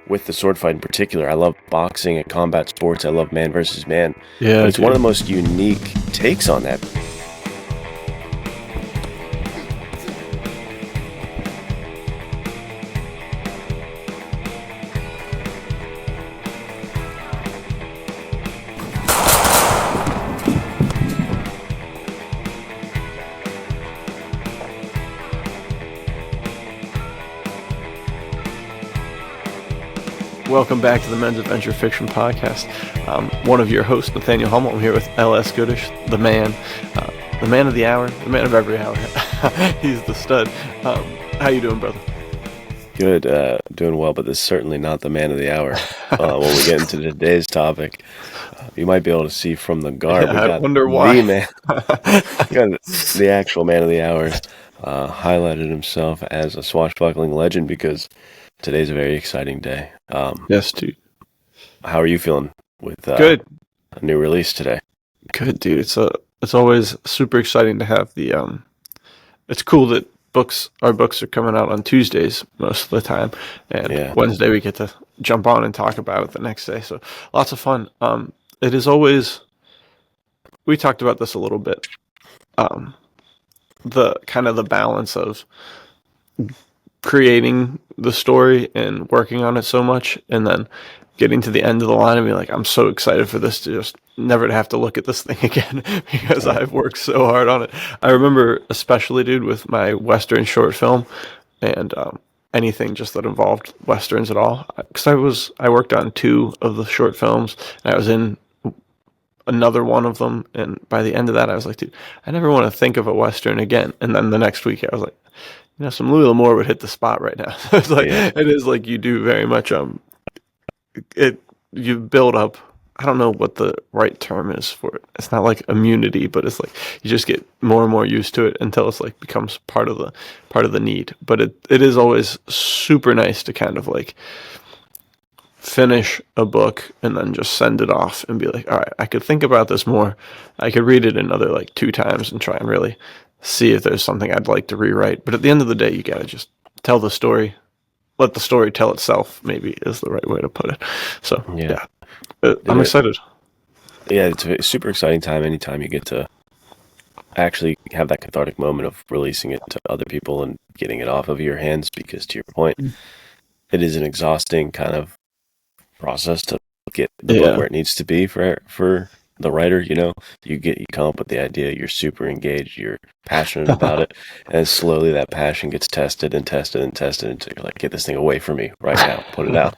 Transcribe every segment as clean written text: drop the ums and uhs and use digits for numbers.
with the sword fight in particular. I love boxing and combat sports. I love man versus man. Yeah, but it's one of the most unique takes on that. Welcome back to the Men's Adventure Fiction Podcast. One of your hosts, Nathanael Hummel. I'm here with L.S. Goodish, the man of the hour, the man of every hour. He's the stud. How you doing, brother? Good, doing well, but this is certainly not the man of the hour. When we get into today's topic, you might be able to see from the garb. Yeah, I wonder why. The actual man of the hour highlighted himself as a swashbuckling legend because today's a very exciting day. Yes, dude. How are you feeling with good a new release today? Good, dude. It's always super exciting to have the. It's cool that our books are coming out on Tuesdays most of the time, and Wednesday we get to jump on and talk about it the next day. So lots of fun. It is always. We talked about this a little bit. The kind of the balance of creating the story and working on it so much, and then getting to the end of the line and be like, I'm so excited for this to just never to have to look at this thing again because I've worked so hard on it. I remember especially, dude, with my Western short film and anything just that involved Westerns at all. Because I worked on 2 of the short films, and I was in another one of them, and by the end of that I was like, dude, I never want to think of a Western again. And then the next week I was like, some Louis L'Amour would hit the spot right now. It's like It is like you do very much. You build up. I don't know what the right term is for it. It's not like immunity, but it's like you just get more and more used to it until it's like becomes part of the need. But it is always super nice to kind of like finish a book and then just send it off and be like, all right, I could think about this more. I could read it another like 2 times and try and really see if there's something I'd like to rewrite. But at the end of the day, you gotta just tell the story. Let the story tell itself, maybe is the right way to put it. So, I'm excited. Yeah, it's a super exciting time anytime you get to actually have that cathartic moment of releasing it to other people and getting it off of your hands, because to your point, it is an exhausting kind of process to get the book where it needs to be for the writer. You come up with the idea, you're super engaged, you're passionate about it, and slowly that passion gets tested until you're like, get this thing away from me right now, put it out.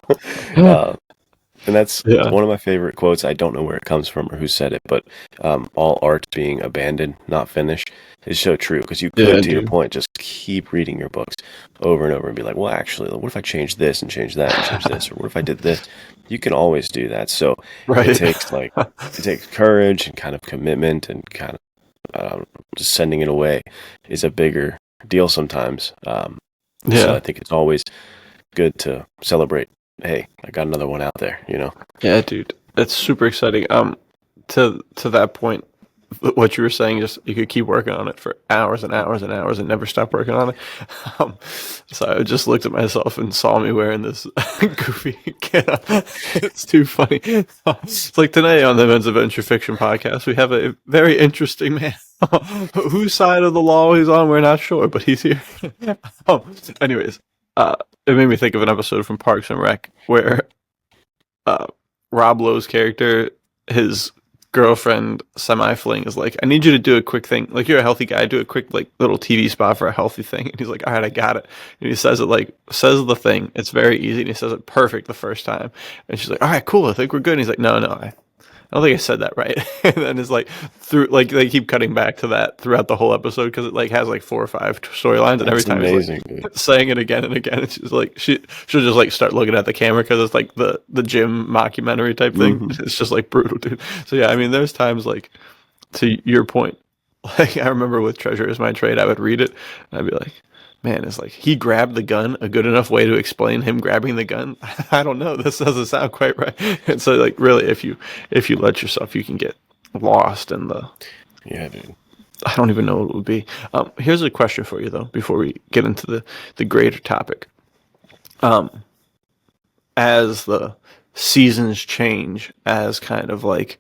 And that's one of my favorite quotes. I don't know where it comes from or who said it, but all art being abandoned, not finished, is so true, because you could, to your point, just keep reading your books over and over and be like, well, actually, what if I change this and change that and change this, or what if I did this? You can always do that. So it takes courage and kind of commitment, and kind of just sending it away is a bigger deal sometimes. So I think it's always good to celebrate. Hey, I got another one out there, Yeah, dude. It's super exciting. To that point, what you were saying, just you could keep working on it for hours and hours and hours and never stop working on it. So I just looked at myself and saw me wearing this goofy getup. It's too funny. It's like today on the Men's Adventure Fiction Podcast, we have a very interesting man. Whose side of the law he's on, we're not sure, but he's here. Anyways, it made me think of an episode from Parks and Rec where Rob Lowe's character, his girlfriend semi-fling is like, I need you to do a quick thing. Like, you're a healthy guy, do a quick like little TV spot for a healthy thing. And he's like, all right, I got it. And he says the thing. It's very easy. And he says it perfect the first time. And she's like, all right, cool. I think we're good. And he's like, no, I don't think I said that right. And then it's like they keep cutting back to that throughout the whole episode, because it like has like 4 or 5 storylines, and every time amazing, he's like saying it again and again. And she's like she'll just like start looking at the camera, because it's like the gym mockumentary type thing. Mm-hmm. It's just like brutal, dude. So yeah, I mean, there's times, like, to your point, like I remember with Treasure Is My Trade, I would read it and I'd be like, man, it's like, he grabbed the gun, a good enough way to explain him grabbing the gun? I don't know. This doesn't sound quite right. And so, like, really, if you let yourself, you can get lost in the... Yeah, dude. I don't even know what it would be. Here's a question for you, though, before we get into the greater topic. as the seasons change, as kind of like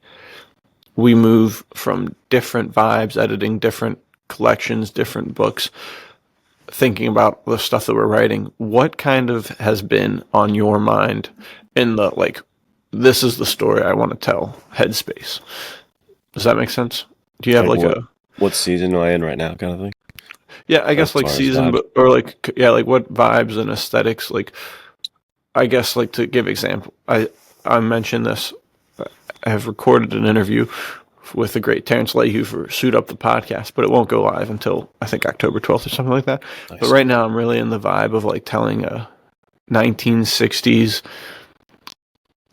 we move from different vibes, editing different collections, different books, thinking about the stuff that we're writing, what kind of has been on your mind in the like, this is the story I want to tell headspace? Does that make sense? Do you have like what season am I in right now, kind of thing? Yeah, I guess like season, but or like like what vibes and aesthetics, like I guess like to give example, I mentioned this. I have recorded an interview with the great Terrence Leahy for Suit Up the Podcast, but it won't go live until I think October 12th or something like that. Nice. But right now I'm really in the vibe of like telling a 1960s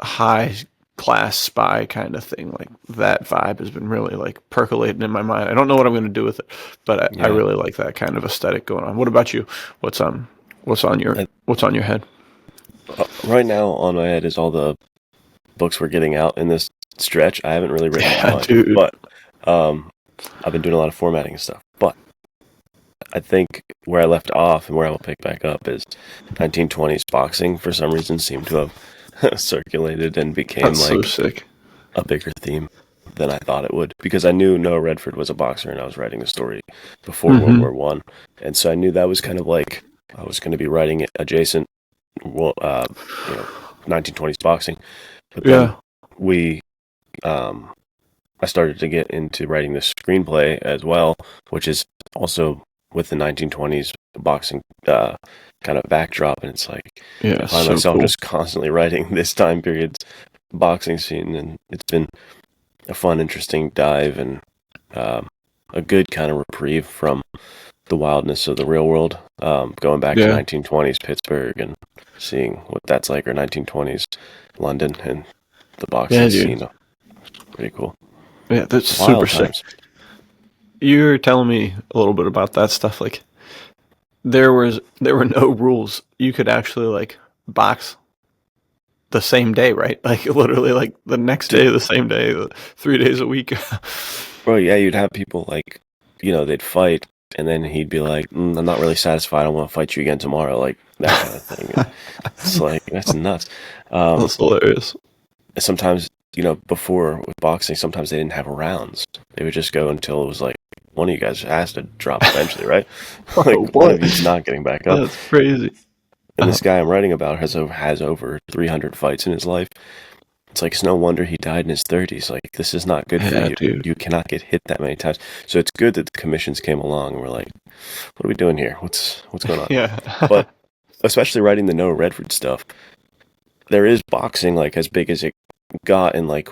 high class spy kind of thing. Like that vibe has been really like percolating in my mind. I don't know what I'm going to do with it, but I really like that kind of aesthetic going on. What about you? What's on your head? Right now on my head is all the books we're getting out in this stretch. I haven't really written a ton, but I've been doing a lot of formatting and stuff. But I think where I left off and where I will pick back up is 1920s boxing. For some reason, seemed to have circulated and became so sick. A bigger theme than I thought it would, because I knew Noah Redford was a boxer and I was writing the story before World War One, and so I knew that was kind of like I was going to be writing it adjacent, 1920s boxing. But then I started to get into writing the screenplay as well, which is also with the 1920s boxing kind of backdrop, and it's like I find myself just constantly writing this time period's boxing scene, and it's been a fun, interesting dive and a good kind of reprieve from the wildness of the real world, going back to 1920s Pittsburgh and seeing what that's like, or 1920s London and the boxing scene. Pretty cool. Yeah, that's super sick. You were telling me a little bit about that stuff. Like there were no rules. You could actually like box the same day, right? Like literally like the next day, the same day, 3 days a week. Bro, yeah, you'd have people like, they'd fight, and then he'd be like, I'm not really satisfied. I want to fight you again tomorrow. Like that kind of thing. It's like, that's nuts. That's hilarious. Sometimes, before with boxing, sometimes they didn't have rounds. They would just go until it was like one of you guys has to drop eventually, right? Like one of you's not getting back up. That's crazy. And this guy I'm writing about has over 300 fights in his life. It's like, it's no wonder he died in his 30s. Like, this is not good for you. Dude. You cannot get hit that many times. So it's good that the commissions came along and we're like, what are we doing here? What's going on? Yeah. But especially writing the Noah Redford stuff, there is boxing like as big as it got, and like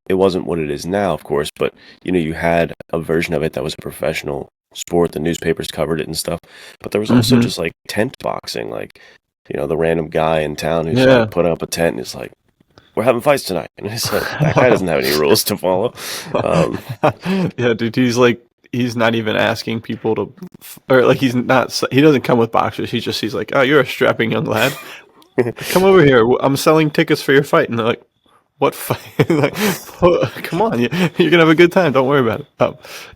it wasn't what it is now, of course, but you had a version of it that was a professional sport. The newspapers covered it and stuff. But there was also just like tent boxing, like the random guy in town who's like putting up a tent and is like, we're having fights tonight, and it's like that guy doesn't have any rules to follow. Yeah, dude, he's not even asking people to, or like he doesn't come with boxers. He's like, oh, you're a strapping young lad. Come over here. I'm selling tickets for your fight. And they're like, what fight? Like, oh, come on, you're gonna have a good time. Don't worry about it.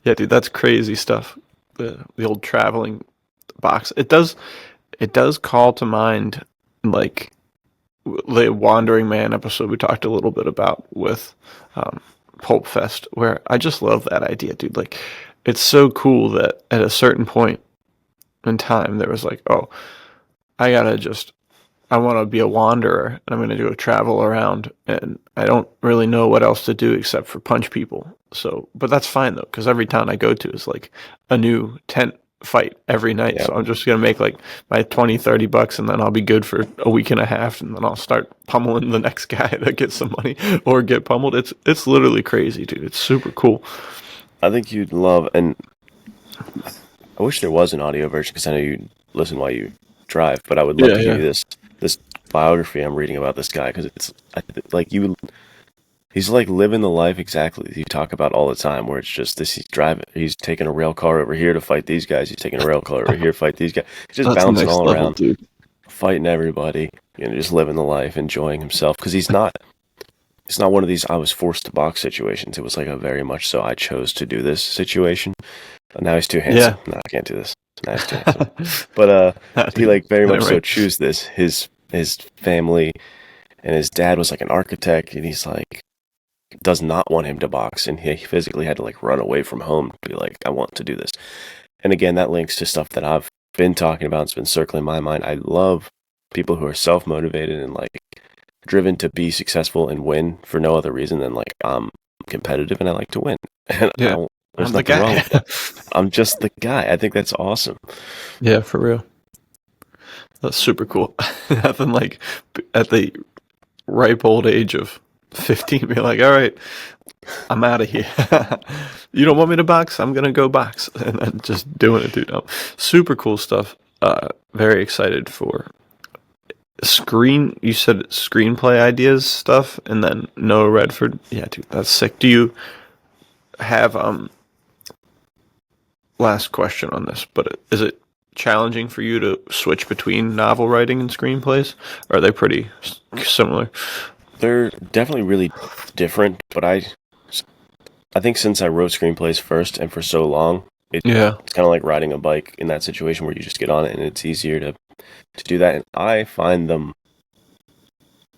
Yeah, dude, that's crazy stuff. The old traveling box. It does call to mind like the Wandering Man episode we talked a little bit about with Pulp Fest, where I just love that idea, dude. Like, it's so cool that at a certain point in time there was like, oh, I want to be a wanderer, and I'm going to go travel around, and I don't really know what else to do except for punch people. So, but that's fine though, because every town I go to is like a new tent fight every night. Yeah. So I'm just going to make like my $20-$30, and then I'll be good for a week and a half, and then I'll start pummeling the next guy that gets some money or get pummeled. It's literally crazy, dude. It's super cool. I think you'd love, and I wish there was an audio version, because I know you listen while you drive, but I would love to give you this biography I'm reading about this guy, because it's like he's like living the life exactly you talk about all the time, where it's just this, he's taking a rail car over here to fight these guys, he's taking a rail car over here to fight these guys, he's just bouncing all around, dude. Fighting everybody, just living the life, enjoying himself, because it's not one of these I was forced to box situations. It was like a very much so I chose to do this situation. But now he's too handsome. No, I can't do this. Now he's too handsome. But he like very much so choose this. His family and his dad was like an architect, and he's like does not want him to box, and he physically had to like run away from home to be like, I want to do this. And again, that links to stuff that I've been talking about. It's been circling my mind. I love people who are self-motivated and like driven to be successful and win for no other reason than like I'm competitive and I like to win. And Yeah. there's I'm the nothing guy. wrong with that. I'm just the guy. I think that's awesome. Yeah, for real. That's super cool. Nothing like at the ripe old age of 15 be like, all right, I'm out of here. You don't want me to box? I'm going to go box. And then just doing it, dude. Super cool stuff. Very excited for you said screenplay ideas stuff, and then Noah Redford. Yeah, dude, that's sick. Do you have, last question on this, but is it challenging for you to switch between novel writing and screenplays? Or are they pretty similar? They're definitely really different, but I think since I wrote screenplays first and for so long, it's kind of like riding a bike in that situation where you just get on it and it's easier to do that. And I find them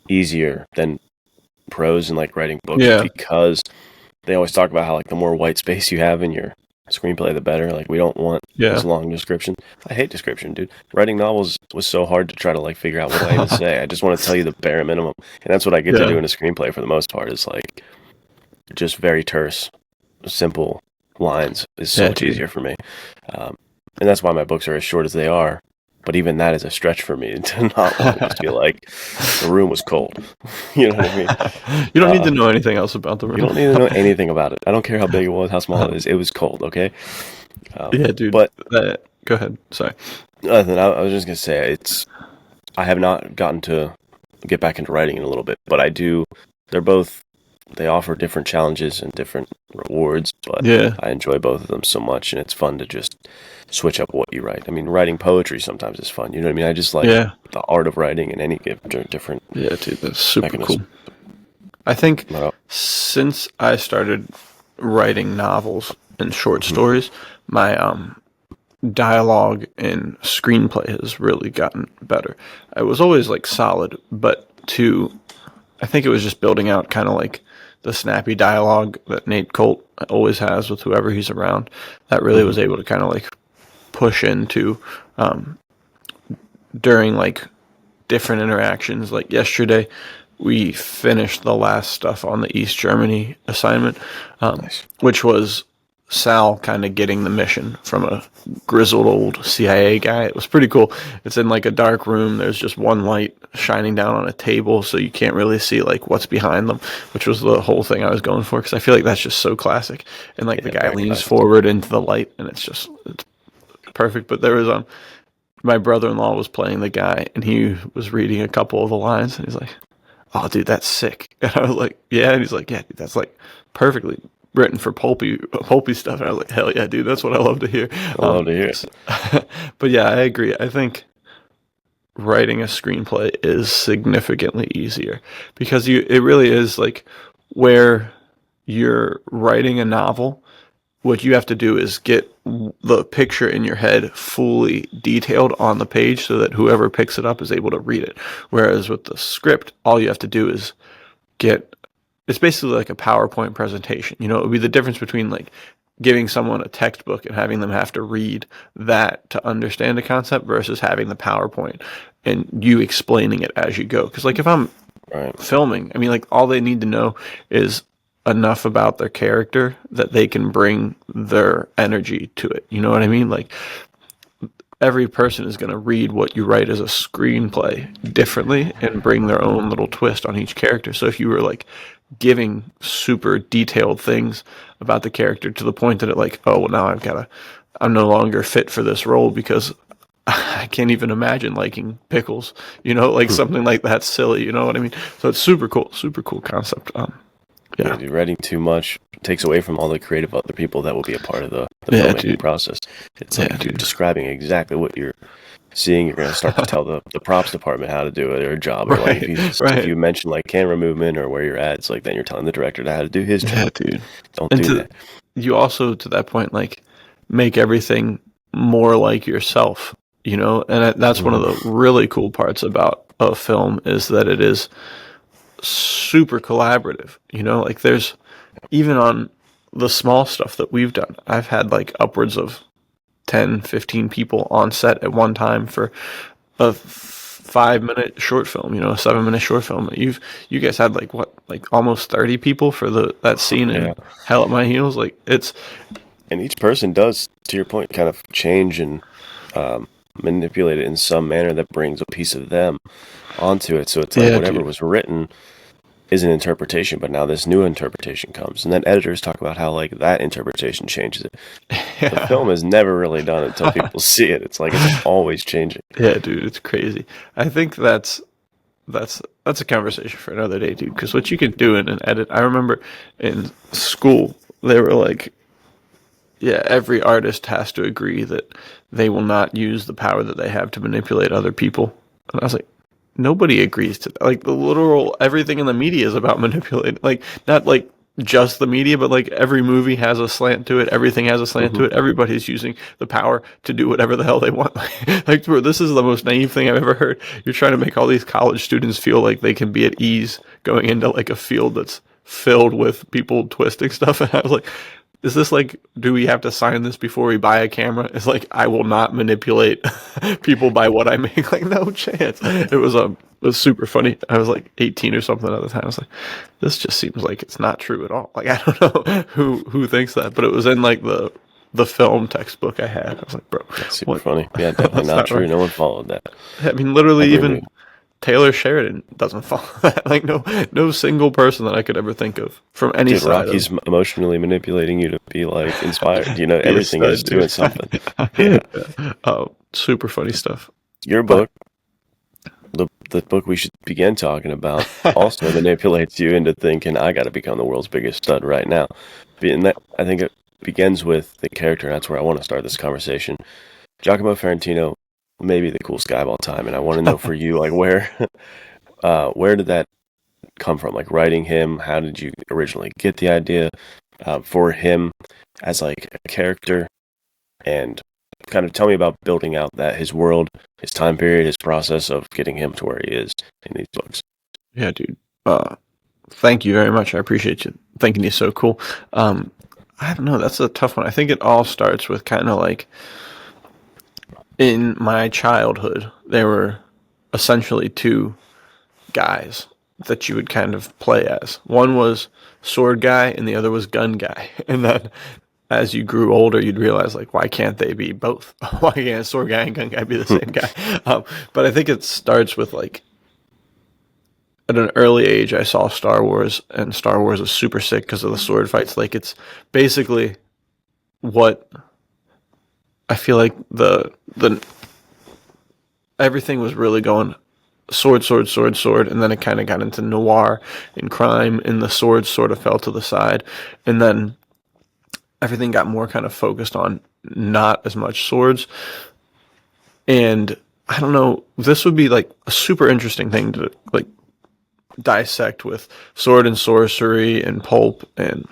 easier than prose and like writing books because they always talk about how like the more white space you have in your screenplay, the better. Like we don't want this long description. I hate description, dude. Writing novels was so hard to try to like figure out what do I even say. I just want to tell you the bare minimum, and that's what I get to do in a screenplay for the most part. Is like just very terse, simple lines is so much easier for me, and that's why my books are as short as they are. But even that is a stretch for me to not want to just be like, the room was cold. You know what I mean? You don't need to know anything else about the room. You don't need to know anything about it. I don't care how big it was, how small it is. It was cold, okay? Yeah, dude. But go ahead. Sorry. I was just going to say, I have not gotten to get back into writing in a little bit, but I do. They offer different challenges and different rewards, but I enjoy both of them so much, and it's fun to just switch up what you write. I mean, writing poetry sometimes is fun. You know what I mean? I just like the art of writing in any different. Yeah, dude, that's super cool. I think since I started writing novels and short stories, my dialogue and screenplay has really gotten better. I was always like solid, but I think it was just building out kind of like the snappy dialogue that Nate Colt always has with whoever he's around. That really was able to kind of like push into during like different interactions. Like yesterday, we finished the last stuff on the East Germany assignment, which was Sal kind of getting the mission from a grizzled old CIA guy. It was pretty cool. It's in like a dark room. There's just one light shining down on a table, so you can't really see like what's behind them, which was the whole thing I was going for, because I feel like that's just so classic. And like the guy leans forward into the light, and it's perfect. But there was my brother-in-law was playing the guy, and he was reading a couple of the lines, and he's like, "Oh, dude, that's sick." And I was like, "Yeah," and he's like, "Yeah, dude, that's like perfectly written for pulpy stuff." And I was like, "Hell yeah, dude, that's what I love to hear." I love to hear it. But yeah, I agree. I think writing a screenplay is significantly easier because it really is like where you're writing a novel. What you have to do is get the picture in your head fully detailed on the page so that whoever picks it up is able to read it. Whereas with the script, all you have to do is it's basically like a PowerPoint presentation. You know, it would be the difference between like giving someone a textbook and having them have to read that to understand a concept versus having the PowerPoint and you explaining it as you go. Because like if I'm filming, I mean, like all they need to know is enough about their character that they can bring their energy to it. You know what I mean? Like every person is going to read what you write as a screenplay differently and bring their own little twist on each character. So if you were like giving super detailed things about the character to the point that it like, oh, well, now I'm no longer fit for this role because I can't even imagine liking pickles, you know, like something like that silly, you know what I mean? So it's super cool concept. Yeah, dude, writing too much takes away from all the creative other people that will be a part of the filmmaking process. It's like describing exactly what you're seeing. You're going to start to tell the props department how to do it, or a job, or like if you mention like camera movement or where you're at, it's like then you're telling the director how to do his job. Yeah, dude. Don't do that. You also, to that point, like make everything more like yourself, you know, and that's one of the really cool parts about a film is that it is super collaborative. Like there's even on the small stuff that we've done, I've had like upwards of 10, 15 people on set at one time for a 5-minute short film, a 7-minute short film. You guys had like what, like almost 30 people for that scene in Hell at My Heels. Like and each person does, to your point, kind of change and manipulate it in some manner that brings a piece of them onto it. So it's like whatever was written is an interpretation, but now this new interpretation comes, and then editors talk about how like that interpretation changes it. The film is never really done until people see it. It's like it's always changing. Yeah, dude, it's crazy. I think that's a conversation for another day, dude. Because what you can do in an edit, I remember in school they were like, yeah, every artist has to agree that they will not use the power that they have to manipulate other people. And I was like, nobody agrees to that. Like the literal everything in the media is about manipulating. Like not like just the media, but like every movie has a slant to it. Everything has a slant to it. Everybody's using the power to do whatever the hell they want. Like, bro, this is the most naive thing I've ever heard. You're trying to make all these college students feel like they can be at ease going into like a field that's filled with people twisting stuff. And I was like, is this like, do we have to sign this before we buy a camera? It's like, I will not manipulate people by what I make. Like, no chance. It was super funny. I was like 18 or something at the time. I was like, this just seems like it's not true at all. Like, I don't know who thinks that, but it was in like the film textbook I had. I was like, bro, that's super funny. Yeah, definitely not true. Right. No one followed that. I mean, literally even Taylor Sheridan doesn't follow that. Like no single person that I could ever think of from any side. Rocky's emotionally manipulating you to be like inspired. Everything is doing something. Oh, super funny stuff. Your book, the book we should begin talking about, also manipulates you into thinking, I got to become the world's biggest stud right now. And that, I think it begins with the character, and that's where I want to start this conversation. Giacomo Ferrentino, maybe the coolest guy of all time, and I want to know for you, like where did that come from? Like writing him, how did you originally get the idea for him as like a character, and kind of tell me about building out his world, his time period, his process of getting him to where he is in these books. Yeah, dude. Thank you very much. I appreciate you thinking he's so cool. I don't know. That's a tough one. I think it all starts with kind of like, in my childhood, there were essentially two guys that you would kind of play as. One was sword guy and the other was gun guy. And then as you grew older, you'd realize, like, why can't they be both? Why can't sword guy and gun guy be the same guy? But I think it starts with, like, at an early age, I saw Star Wars, and Star Wars is super sick because of the sword fights. Like, it's basically what I feel like the everything was really going sword, and then it kind of got into noir and crime, and the swords sort of fell to the side, and then everything got more kind of focused on not as much swords. And I don't know, this would be like a super interesting thing to like dissect with sword and sorcery and pulp and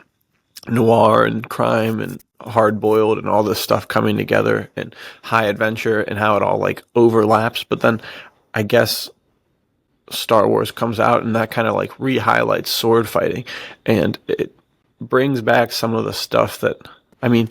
noir and crime and hard-boiled and all this stuff coming together and high adventure and how it all like overlaps. But then I guess Star Wars comes out and that kind of like re-highlights sword fighting, and it brings back some of the stuff that, I mean,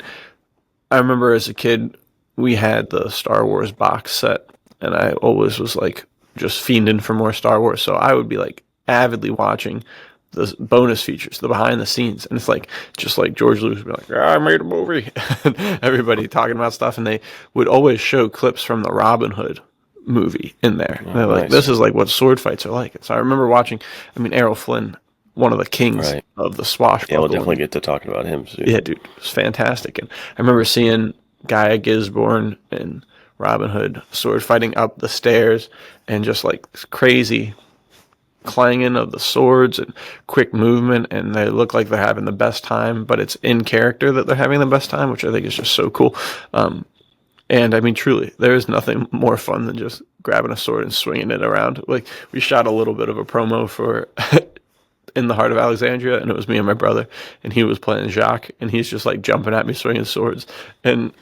I remember as a kid we had the Star Wars box set, and I always was like just fiending for more Star Wars, so I would be like avidly watching the bonus features, the behind the scenes, and it's like just like George Lucas would be like, I made a movie, and everybody talking about stuff, and they would always show clips from the Robin Hood movie in there. And they're like, this is like what sword fights are like. And so I remember watching, I mean, Errol Flynn, one of the kings of the swashbuckling. Yeah, we'll definitely get to talking about him soon. Yeah, dude, it was fantastic. And I remember seeing Guy Gisborne and Robin Hood sword fighting up the stairs, and just like crazy clanging of the swords and quick movement, and they look like they're having the best time, but it's in character that they're having the best time, which I think is just so cool. And I mean, truly, there is nothing more fun than just grabbing a sword and swinging it around. Like, we shot a little bit of a promo for in the Heart of Alexandria, and it was me and my brother, and he was playing Giac, and he's just like jumping at me, swinging swords, and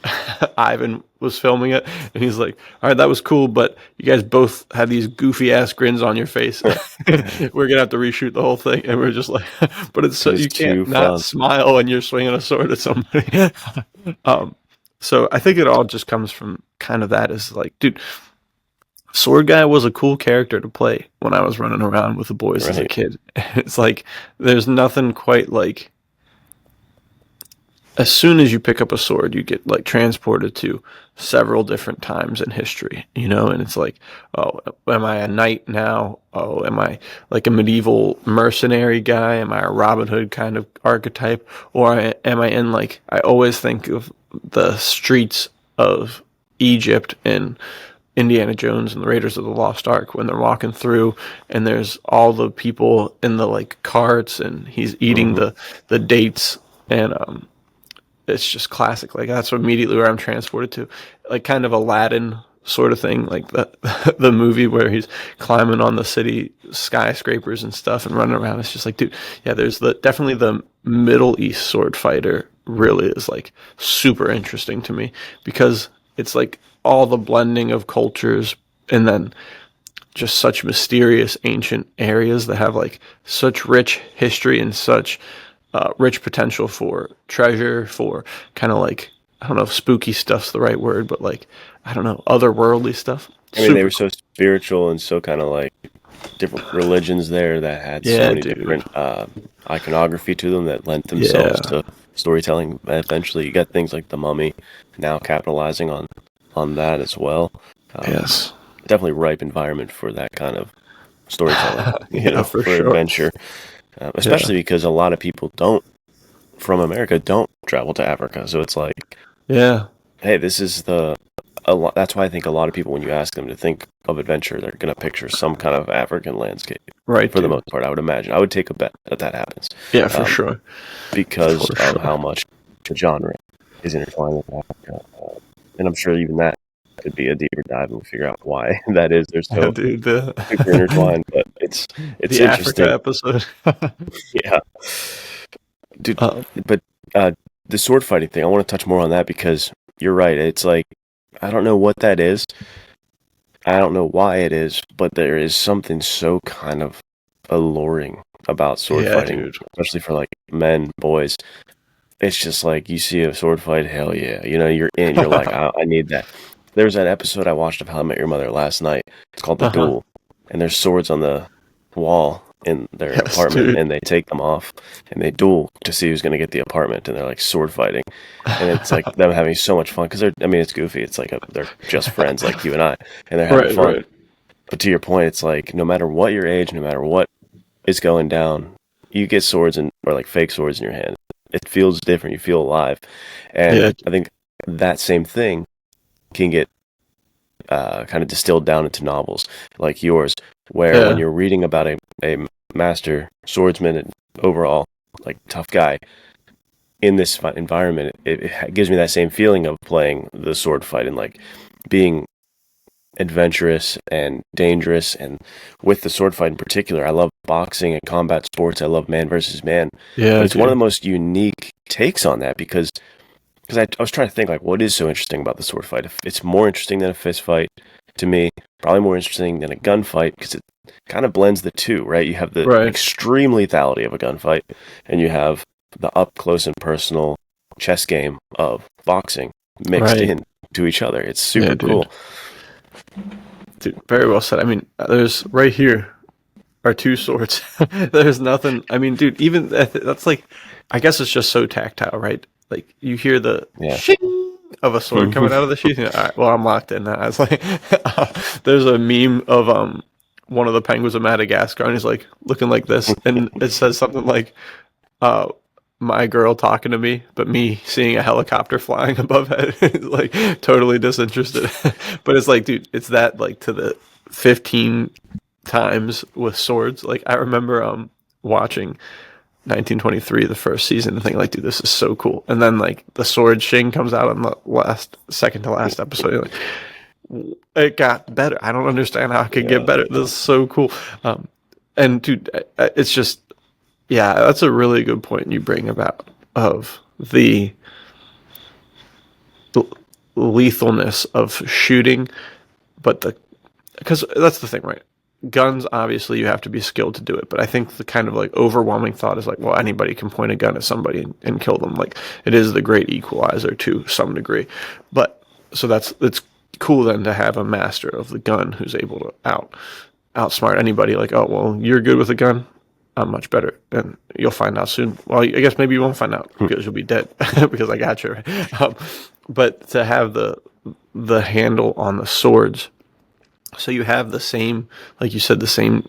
Ivan was filming it, and he's like, "All right, that was cool, but you guys both had these goofy ass grins on your face. We're gonna have to reshoot the whole thing." And we're just like, "But it's so you can't not smile when you're swinging a sword at somebody." So I think it all just comes from kind of that. Is like, dude, Sword Guy was a cool character to play when I was running around with the boys as a kid. It's like there's nothing quite like. As soon as you pick up a sword, you get like transported to several different times in history, you know, and it's like, oh, am I a knight now? Oh, am I like a medieval mercenary guy? Am I a Robin Hood kind of archetype? Or am I in like, I always think of the streets of Egypt and Indiana Jones and the Raiders of the Lost Ark when they're walking through and there's all the people in the like carts and he's eating the dates and it's just classic. Like that's immediately where I'm transported to, like kind of Aladdin sort of thing, like the movie where he's climbing on the city skyscrapers and stuff and running around. It's just like, dude, yeah. There's definitely the Middle East sword fighter really is like super interesting to me because it's like all the blending of cultures and then just such mysterious ancient areas that have like such rich history and such rich potential for treasure, for kind of like, I don't know if spooky stuff's the right word, but like, I don't know, otherworldly stuff. I mean, they were so spiritual and so kind of like different religions there that had so many different iconography to them that lent themselves to storytelling. Eventually, you got things like The Mummy now capitalizing on that as well. Yes. Definitely ripe environment for that kind of storytelling, for adventure. Especially because a lot of people from America don't travel to Africa. So it's like, hey, this is that's why I think a lot of people, when you ask them to think of adventure, they're going to picture some kind of African landscape. Right. For the most part, I would imagine. I would take a bet that happens. Yeah, for sure. Because of how much the genre is intertwined with Africa. And I'm sure even that could be a deeper dive and we'll figure out why that is. They're so super intertwined, but it's the interesting. Africa episode. Yeah. Dude, but the sword fighting thing, I want to touch more on that because you're right. It's like, I don't know what that is. I don't know why it is, but there is something so kind of alluring about sword fighting, especially for like men, boys. It's just like you see a sword fight, hell yeah. You're in, you're like, I need that. There was that episode I watched of How I Met Your Mother last night. It's called The Duel. And there's swords on the wall in their apartment, and they take them off, and they duel to see who's going to get the apartment, and they're like sword fighting. And it's like them having so much fun, because it's goofy. It's like they're just friends like you and I, and they're having fun. Right. But to your point, it's like no matter what your age, no matter what is going down, you get swords or like fake swords in your hand. It feels different. You feel alive. And I think that same thing can get kind of distilled down into novels like yours, where when you're reading about a master swordsman and overall like tough guy in this environment, it gives me that same feeling of playing the sword fight and like being adventurous and dangerous. And with the sword fight in particular, I love boxing and combat sports. I love man versus man. But it's one of the most unique takes on that because I was trying to think like what is so interesting about the sword fight. It's more interesting than a fist fight to me, probably more interesting than a gunfight because it kind of blends the two, right? You have the extreme lethality of a gunfight and you have the up close and personal chess game of boxing mixed in to each other. It's super cool. Dude, very well said. I mean, there's right here are two swords. There's nothing. I mean, dude, even that's like, I guess it's just so tactile, right? Like you hear the shing of a sword coming out of the sheath. All right, well, I'm locked in now. It's like there's a meme of one of the penguins of Madagascar, and he's like looking like this, and it says something like, "My girl talking to me, but me seeing a helicopter flying above head." Like totally disinterested. But it's like, dude, it's that like to the 15 times with swords. Like I remember watching 1923, the first season, and think like, dude, this is so cool. And then like the sword Shing comes out on the second to last episode. You're like, it got better. I don't understand how it could get better. This is so cool. And dude, it's just Yeah, that's a really good point you bring about of the lethalness of shooting, but because that's the thing, right? Guns, obviously, you have to be skilled to do it, but I think the kind of like overwhelming thought is like, well, anybody can point a gun at somebody and kill them. Like, it is the great equalizer to some degree, but so it's cool then to have a master of the gun who's able to outsmart anybody. Like, oh well, you're good with a gun, I'm much better, and you'll find out soon. Well, I guess maybe you won't find out because you'll be dead because I got you. But to have the handle on the swords, so you have the same, like you said, the same.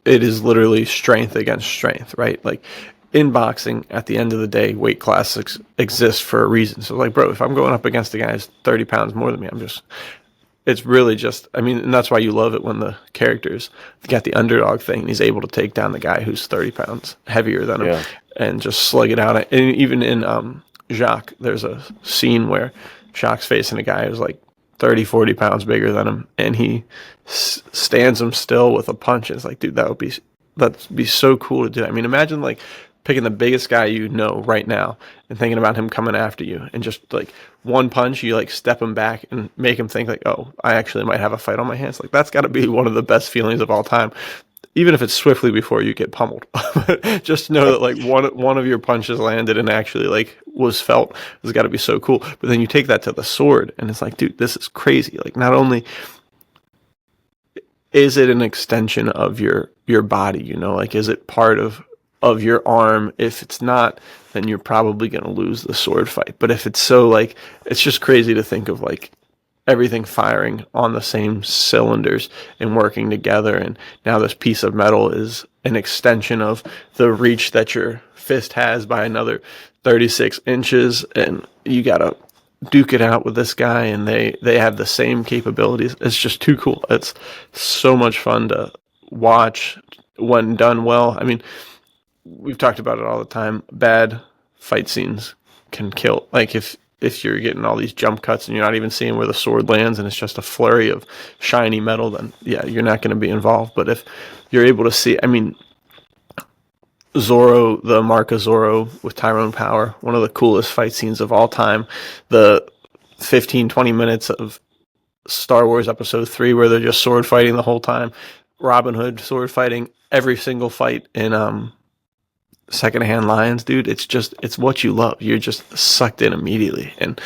It is literally strength against strength, right? Like in boxing, at the end of the day, weight classes exist for a reason. So, like, bro, if I'm going up against a guy who's 30 pounds more than me, it's really just, I mean, and that's why you love it when the characters got the underdog thing and he's able to take down the guy who's 30 pounds heavier than him and just slug it out. And even in Giac, there's a scene where Giac's facing a guy who's like 30, 40 pounds bigger than him, and he stands him still with a punch. And it's like, dude, that'd be so cool to do. I mean, imagine like picking the biggest guy you know right now and thinking about him coming after you, and just like one punch, you like step him back and make him think like, oh, I actually might have a fight on my hands. Like, that's got to be one of the best feelings of all time, even if it's swiftly before you get pummeled. Just to know that like one of your punches landed and actually like was felt has got to be so cool. But then you take that to the sword and it's like, dude, this is crazy. Like, not only is it an extension of your body, you know, like, is it part of your arm? If it's not, then you're probably going to lose the sword fight. But if it's so, like, it's just crazy to think of like everything firing on the same cylinders and working together. And now this piece of metal is an extension of the reach that your fist has by another 36 inches. And you got to duke it out with this guy, and they have the same capabilities. It's just too cool. It's so much fun to watch when done well. I mean, we've talked about it all the time. Bad fight scenes can kill. Like, if you're getting all these jump cuts and you're not even seeing where the sword lands and it's just a flurry of shiny metal, then yeah, you're not going to be involved. But if you're able to see, I mean, Zorro, the Mark of Zorro with Tyrone Power, one of the coolest fight scenes of all time. The 15-20 minutes of Star Wars Episode 3 where they're just sword fighting the whole time. Robin Hood sword fighting every single fight in Secondhand Lions, dude. It's what you love. You're just sucked in immediately, and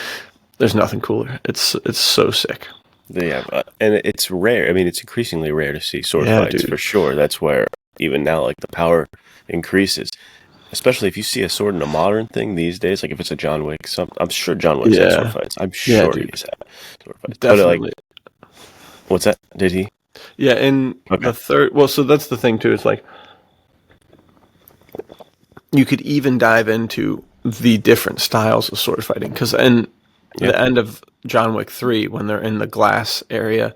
there's nothing cooler. It's so sick. Yeah, and it's rare. I mean, it's increasingly rare to see sword fights, dude. For sure. That's where even now, like, the power increases. Especially if you see a sword in a modern thing these days, like if it's a John Wick. I'm sure John Wick's had sword fights. I'm sure he's had sword fights. Definitely. But, like, what's that? Did he? Yeah, and the third. Well, so that's the thing too. It's like you could even dive into the different styles of sword fighting, because the end of John Wick 3, when they're in the glass area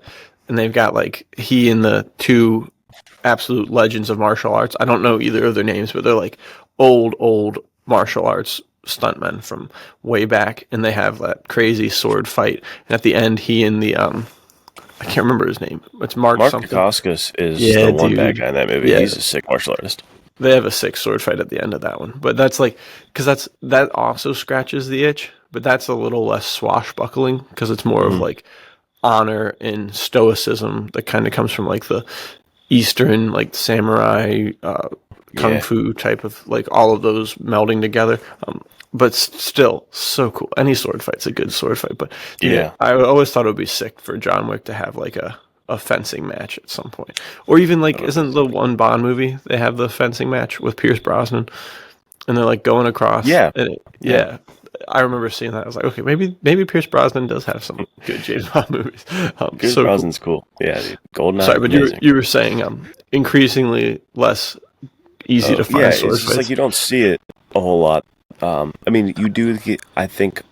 and they've got like he and the two absolute legends of martial arts. I don't know either of their names, but they're like old martial arts stuntmen from way back, and they have that crazy sword fight. And at the end, he and the I can't remember his name. It's Mark something. Dacascos is the one bad guy in that movie. Yeah. He's a sick martial artist. They have a sick sword fight at the end of that one. But that's like, because that also scratches the itch, but that's a little less swashbuckling, because it's more of like honor and stoicism that kind of comes from like the Eastern, like samurai, kung fu type of, like, all of those melding together. But still, so cool. Any sword fight's a good sword fight. But I always thought it would be sick for John Wick to have like a fencing match at some point. Or even like, isn't the one Bond movie, they have the fencing match with Pierce Brosnan, and they're like going across. Yeah. I remember seeing that. I was like, okay, maybe Pierce Brosnan does have some good James Bond movies. Pierce Brosnan's cool. Yeah, dude. GoldenEye. Sorry, but you were saying increasingly less easy to find sword it's fights. Like you don't see it a whole lot. I mean, you do get, I think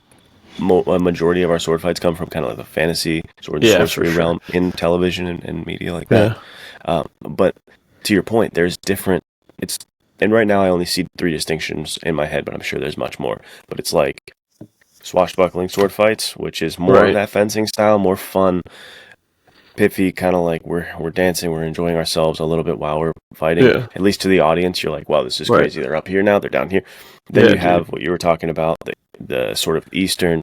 a majority of our sword fights come from kind of like the fantasy sword and sorcery realm in television and media like that. But to your point, there's different. And right now I only see 3 distinctions in my head, but I'm sure there's much more. But it's like swashbuckling sword fights, which is more of that fencing style, more fun. pithy, kind of like we're dancing, we're enjoying ourselves a little bit while we're fighting. Yeah. At least to the audience, you're like, wow, this is Right. crazy. They're up here now, they're down here. Then Yeah, you have dude. what you were talking about, the sort of Eastern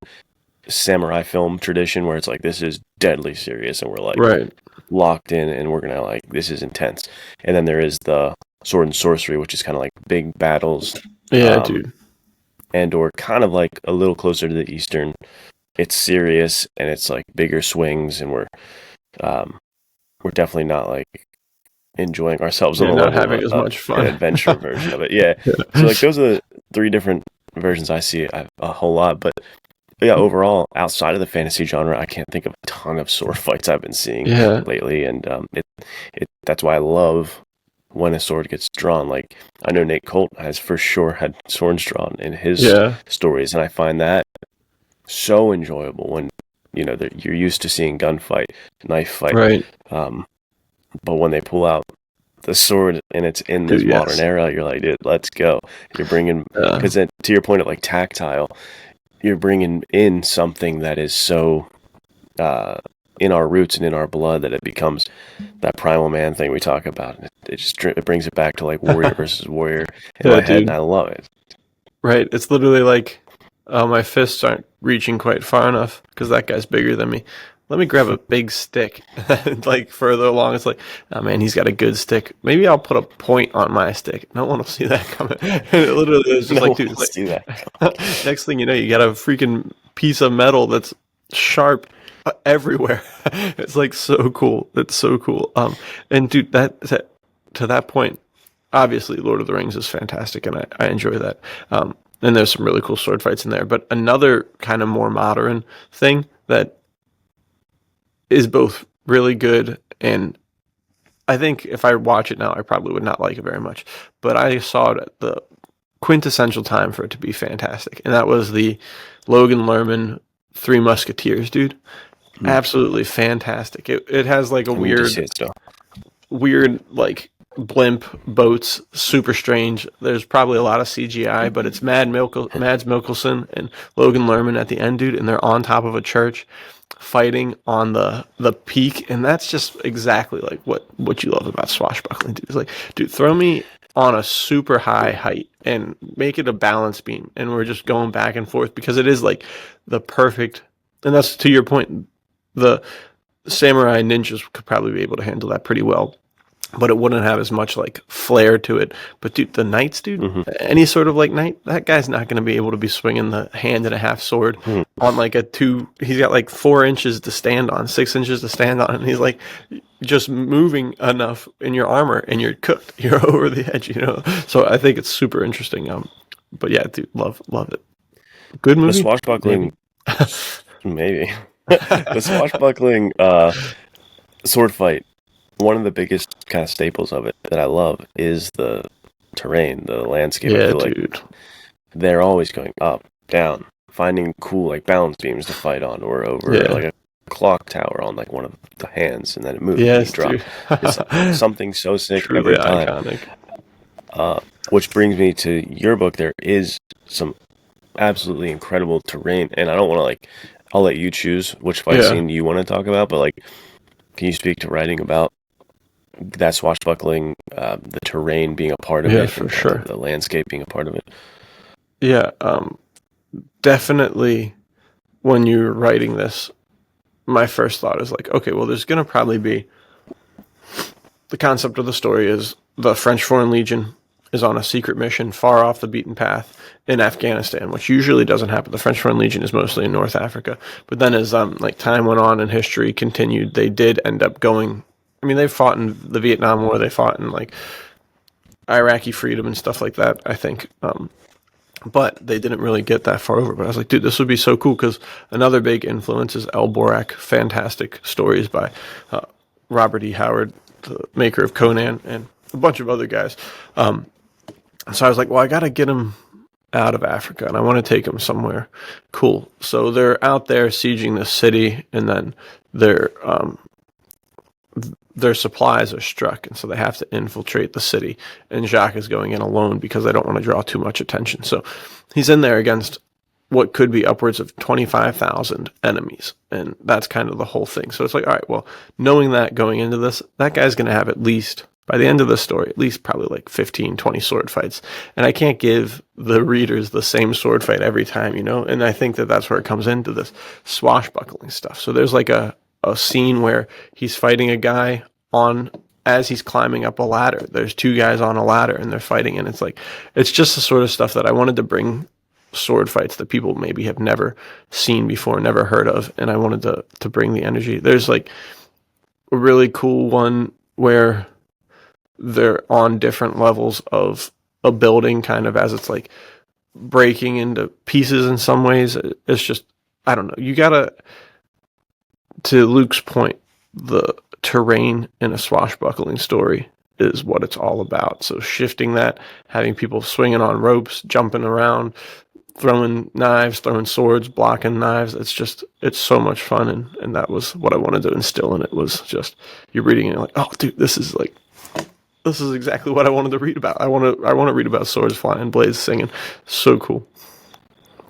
samurai film tradition where it's like, this is deadly serious, and we're like Right. locked in, and we're gonna like, this is intense. And then there is the sword and sorcery, which is kind of like big battles, Yeah, um, dude. and or kind of like a little closer to the Eastern. It's serious and it's like bigger swings, and um, we're definitely not like enjoying ourselves on Yeah, the not level having as of much an fun. adventure version of it. Yeah. So like those are the three different versions I see a whole lot. But yeah, overall, outside of the fantasy genre, I can't think of a ton of sword fights I've been seeing Yeah. lately, and that's why I love when a sword gets drawn. Like I know Nate Colt has for sure had swords drawn in his Yeah. stories, and I find that so enjoyable when you're used to seeing gunfight, knife fight, Right. um, but when they pull out the sword and it's in this Dude, modern yes. era, you're like, dude, let's go. You're bringing, because then to your point of like tactile, you're bringing in something that is so in our roots and in our blood that it becomes that primal man thing we talk about. It brings it back to like warrior versus warrior in Yeah, my head, and dude. I love it. Right. It's literally like, my fists aren't reaching quite far enough because that guy's bigger than me. Let me grab a big stick. Like further along, it's like, oh man, he's got a good stick. Maybe I'll put a point on my stick. No one will see that coming. And it literally is just No like, one dude, will it's see that. like, next thing you know, you got a freaking piece of metal that's sharp everywhere. It's like so cool. It's so cool. And dude, that to that point, obviously Lord of the Rings is fantastic, and I enjoy that. And there's some really cool sword fights in there. But another kind of more modern thing that is both really good, and I think if I watch it now, I probably would not like it very much. But I saw it at the quintessential time for it to be fantastic, and that was the Logan Lerman Three Musketeers, dude. Absolutely fantastic. It has like a I need to see it still. weird like blimp boats, super strange. There's probably a lot of CGI, but it's Mads Mikkelsen and Logan Lerman at the end, dude, and they're on top of a church fighting on the peak, and that's just exactly like what you love about swashbuckling, dude. It's like, dude, throw me on a super high height and make it a balance beam, and we're just going back and forth because it is like the perfect. And that's to your point, the samurai ninjas could probably be able to handle that pretty well, but it wouldn't have as much like flair to it. But dude, the knights, dude, any sort of like knight, that guy's not going to be able to be swinging the hand and a half sword on like a two. He's got like 4 inches to stand on, 6 inches to stand on, and he's like just moving enough in your armor, and you're cooked. You're over the edge, you know. So I think it's super interesting. But yeah, dude, love it. Good The movie. swashbuckling, maybe. The swashbuckling sword fight, one of the biggest kind of staples of it that I love is the terrain, the landscape. I Yeah, feel like dude. they're always going up, down, finding cool like balance beams to fight on, or over Yeah. like a clock tower on like one of the hands, and then it moves and Yes, you drop. dude. It's something so sick Truly every time. iconic. Which brings me to your book. There is some absolutely incredible terrain, and I don't want to like. I'll let you choose which fight Yeah. scene you want to talk about, but like, can you speak to writing about that swashbuckling, the terrain being a part of Yeah, it, for and sure. the landscape being a part of it? Yeah, definitely when you're writing this, my first thought is like, okay, well, there's going to probably be the concept of the story is the French Foreign Legion is on a secret mission far off the beaten path in Afghanistan, which usually doesn't happen. The French Foreign Legion is mostly in North Africa. But then as like time went on and history continued, they did end up going. I mean, they fought in the Vietnam War. They fought in like Iraqi freedom and stuff like that, I think. But they didn't really get that far over. But I was like, dude, this would be so cool because another big influence is El Borak, fantastic stories by Robert E. Howard, the maker of Conan, and a bunch of other guys. So I was like, well, I got to get him out of Africa, and I want to take him somewhere cool. So they're out there sieging the city, and then their supplies are struck, and so they have to infiltrate the city. And Giac is going in alone because they don't want to draw too much attention. So he's in there against what could be upwards of 25,000 enemies. And that's kind of the whole thing. So it's like, all right, well, knowing that going into this, that guy's going to have at least, by the end of the story, at least probably like 15, 20 sword fights. And I can't give the readers the same sword fight every time, you know? And I think that that's where it comes into this swashbuckling stuff. So there's like a scene where he's fighting a guy as he's climbing up a ladder. There's two guys on a ladder and they're fighting. And it's like, it's just the sort of stuff that I wanted to bring sword fights that people maybe have never seen before, never heard of. And I wanted to bring the energy. There's like a really cool one where they're on different levels of a building, kind of as it's like breaking into pieces in some ways. It's just, I don't know. You gotta, to Luke's point, the terrain in a swashbuckling story is what it's all about. So shifting that, having people swinging on ropes, jumping around, throwing knives, throwing swords, blocking knives. It's so much fun. And that was what I wanted to instill in it, was just, you're reading and you're like, oh dude, this is exactly what I wanted to read about. I want to read about swords flying, blades singing. So cool.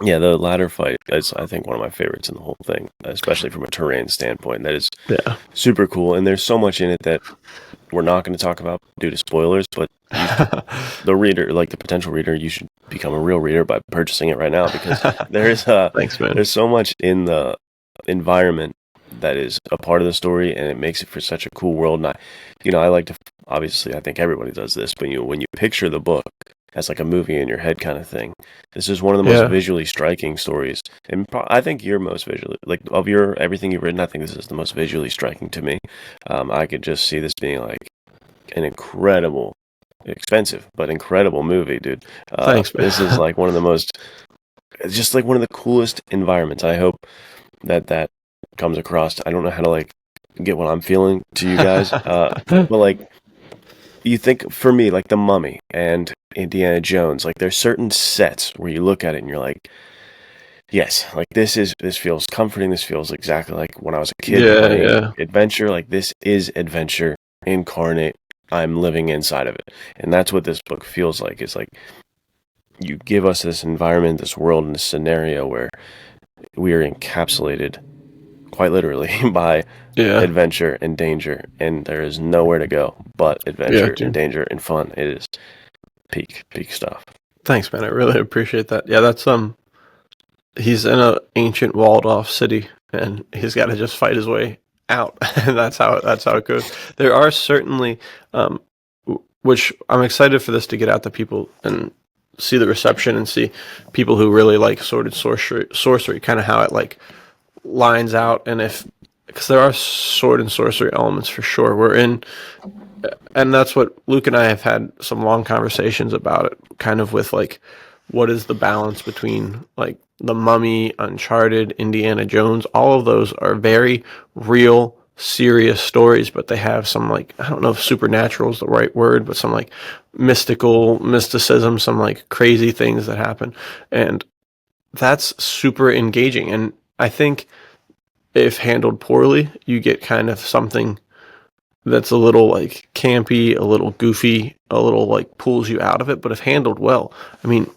Yeah, the ladder fight is, I think, one of my favorites in the whole thing, especially from a terrain standpoint. That is super cool, and there's so much in it that we're not going to talk about due to spoilers, but the reader, like the potential reader, you should become a real reader by purchasing it right now, because there's Thanks, man. There's so much in the environment that is a part of the story, and it makes it for such a cool world. And I like to, obviously, I think everybody does this, but when you picture the book as like a movie in your head kind of thing, this is one of the most visually striking stories. And I think you're most visually, like, of everything you've written, I think this is the most visually striking to me. I could just see this being like an incredible, expensive, but incredible movie, dude. Thanks, man. This is like one of the most, it's just like one of the coolest environments. I hope that comes across. I don't know how to like get what I'm feeling to you guys, but like, you think, for me, like The Mummy and Indiana Jones, like there's certain sets where you look at it and you're like, yes, like this feels comforting. This feels exactly like when I was a kid playing adventure. Like this is adventure incarnate. I'm living inside of it. And that's what this book feels like. It's like you give us this environment, this world, and this scenario where we are encapsulated, quite literally, by adventure and danger, and there is nowhere to go but adventure and danger and fun. It is peak stuff. Thanks, man. I really appreciate that. Yeah, that's he's in an ancient walled off city, and he's got to just fight his way out, and that's how it goes. There are certainly, which I'm excited for this to get out to people and see the reception and see people who really like sword sorcery, kind of how it like lines out, and because there are sword and sorcery elements for sure. And that's what Luke and I have had some long conversations about it, kind of with like, what is the balance between like The Mummy, Uncharted, Indiana Jones. All of those are very real, serious stories, but they have some, like, I don't know if supernatural is the right word, but some like mysticism, some like crazy things that happen. And that's super engaging. And I think if handled poorly, you get kind of something that's a little like campy, a little goofy, a little like pulls you out of it. But if handled well, I mean,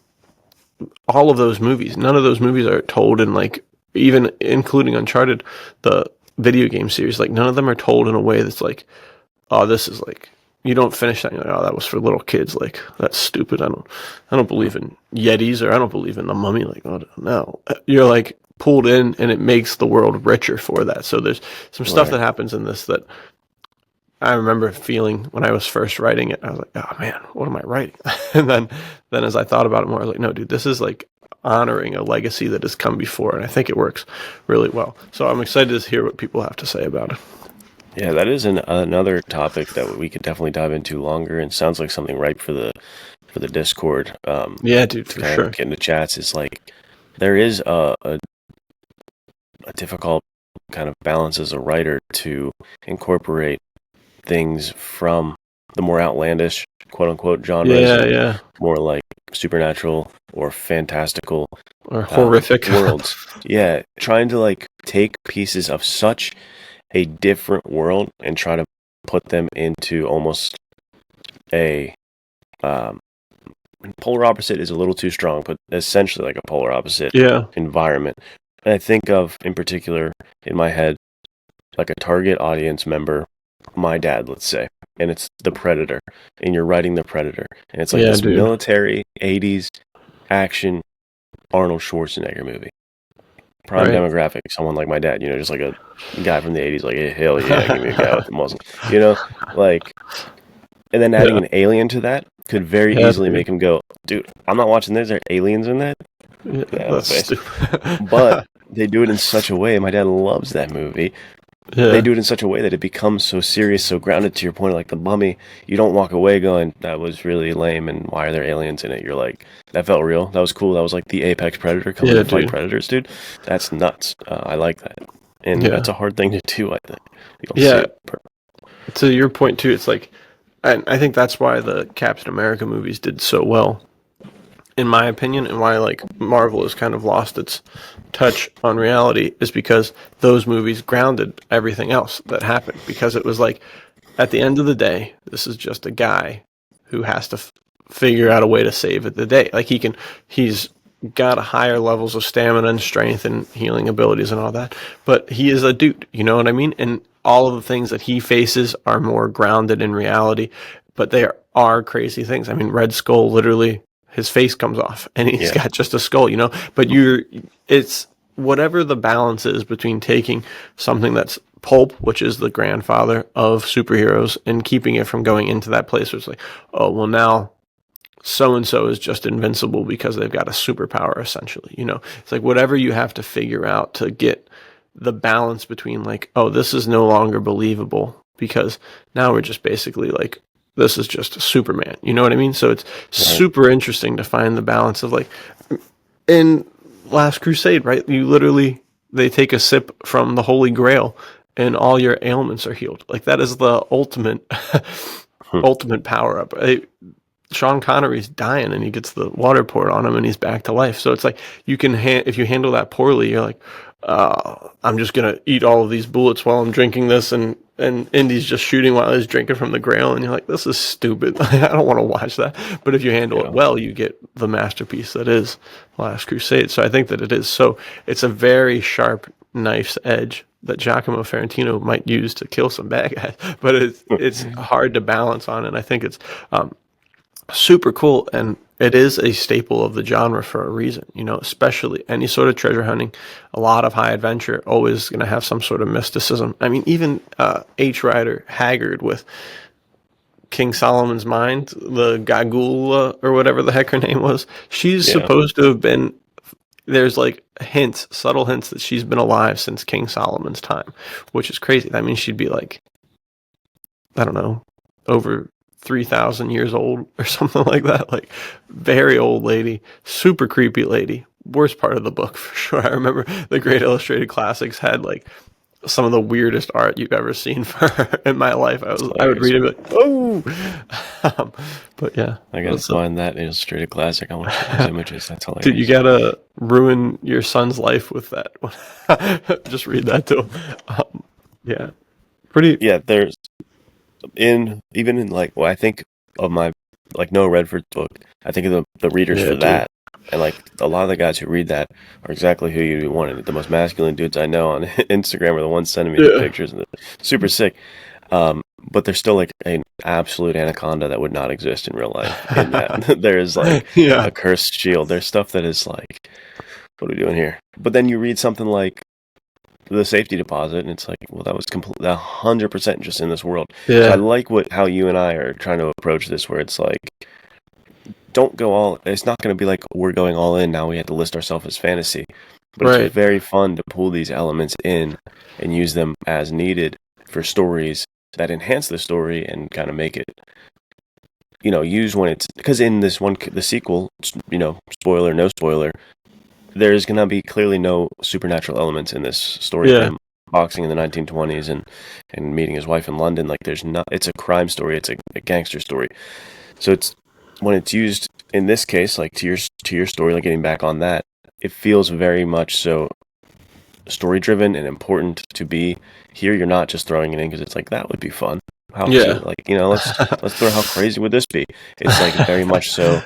all of those movies, none of those movies are told in like, even including Uncharted, the video game series, like none of them are told in a way that's like, oh, this is like, you don't finish that and you're like, oh, that was for little kids, like that's stupid. I don't believe in Yetis, or I don't believe in The Mummy. Like, oh no, you're like pulled in, and it makes the world richer for that. So there's some stuff that happens in this that I remember feeling when I was first writing it. I was like, oh man, what am I writing? And then as I thought about it more, I was like, no, dude, this is like honoring a legacy that has come before, and I think it works really well. So I'm excited to hear what people have to say about it. Yeah, that is another topic that we could definitely dive into longer, and sounds like something ripe for the Discord. Yeah, dude, for sure. Get into chats. It's like there is a difficult kind of balance as a writer to incorporate things from the more outlandish, quote unquote, genres, more like supernatural or fantastical or horrific worlds. Yeah, trying to like take pieces of such a different world and try to put them into almost a polar opposite is a little too strong, but essentially like a polar opposite Yeah. environment. And I think of, in particular, in my head, like a target audience member, my dad, let's say, and it's the Predator, and you're writing the Predator, and it's like Yeah, this dude. military 80s action Arnold Schwarzenegger movie. Prime Right. demographic, someone like my dad, just like a guy from the 80s, like, hey, hell yeah, give me a guy with the muscle, like, and then adding Yeah. an alien to that could very Yeah, easily dude. make him go, dude, I'm not watching this, there are aliens in that? Yeah, Yeah, that's face. stupid. But they do it in such a way, my dad loves that movie, Yeah. they do it in such a way that it becomes so serious, so grounded, to your point, like The Mummy. You don't walk away going, that was really lame, and why are there aliens in it? You're like, that felt real. That was cool. That was like the apex predator coming to fight dude. predators, dude. That's nuts. I like that. And Yeah. that's a hard thing to do, I think. You don't Yeah. see it. To your point too, it's like, I think that's why the Captain America movies did so well, in my opinion, and why like Marvel has kind of lost its touch on reality, is because those movies grounded everything else that happened. Because it was like, at the end of the day, this is just a guy who has to figure out a way to save the day. Like he's got higher levels of stamina and strength and healing abilities and all that, but he is a dude. You know what I mean? And all of the things that he faces are more grounded in reality, but they are crazy things. I mean, Red Skull, literally, his face comes off and he's got just a skull, but it's whatever the balance is between taking something that's pulp, which is the grandfather of superheroes, and keeping it from going into that place where it's like, oh, well, now so and so is just invincible because they've got a superpower, essentially. It's like whatever you have to figure out to get the balance between, like, oh, this is no longer believable because now we're just basically like, this is just Superman. You know what I mean? So it's super interesting to find the balance of, like, in Last Crusade, right? They take a sip from the Holy Grail and all your ailments are healed. Like, that is the ultimate ultimate power up. Sean Connery's dying and he gets the water poured on him and he's back to life. So it's like, you can if you handle that poorly, you're like, I'm just gonna eat all of these bullets while I'm drinking this, and Indy's just shooting while he's drinking from the Grail, and you're like, this is stupid. I don't want to watch that. But if you handle it well, you get the masterpiece that is Last Crusade. So I think that it's a very sharp knife's edge that Giacomo Ferrentino might use to kill some bad guys, but it's hard to balance on, and I think it's super cool, and it is a staple of the genre for a reason, especially any sort of treasure hunting, a lot of high adventure, always going to have some sort of mysticism. I mean, even H. Rider Haggard with King Solomon's Mind, the Gagula, or whatever the heck her name was, she's supposed to have been, there's like subtle hints that she's been alive since King Solomon's time, which is crazy. That means she'd be like, I don't know, over 3,000 years old or something like that. Like, very old lady, super creepy lady. Worst part of the book for sure. I remember the Great Illustrated Classics had like some of the weirdest art you've ever seen for her in my life. I would read it and be like, oh, but yeah. I gotta find that Illustrated Classic. I want to see those images. That's hilarious. Dude, you gotta ruin your son's life with that. Just read that to him. Yeah. Pretty. Yeah, there's even in like, well, I think of my, like, Noah Redford's book, I think of the readers for that, and like a lot of the guys who read that are exactly who you wanted. The most masculine dudes I know on Instagram are the ones sending me the pictures, and they're super sick. But there's still like an absolute anaconda that would not exist in real life. In that there's like a cursed shield. There's stuff that is like, what are we doing here? But then you read something like the safety deposit, and it's like, well, that was 100% just in this world. So I like how you and I are trying to approach this, where it's like, don't go all. It's not going to be like we're going all in now. We have to list ourselves as fantasy, but it's very fun to pull these elements in and use them as needed for stories that enhance the story and kind of make it, use when it's, because in this one, the sequel, spoiler, no spoiler, there's going to be clearly no supernatural elements in this story. Of him boxing in the 1920s and meeting his wife in London. Like, it's a crime story. It's a gangster story. So when it's used in this case, like to your story, like getting back on that, it feels very much so story driven and important to be here. You're not just throwing it in because it's like, that would be fun. Let's throw, how crazy would this be? It's like very much so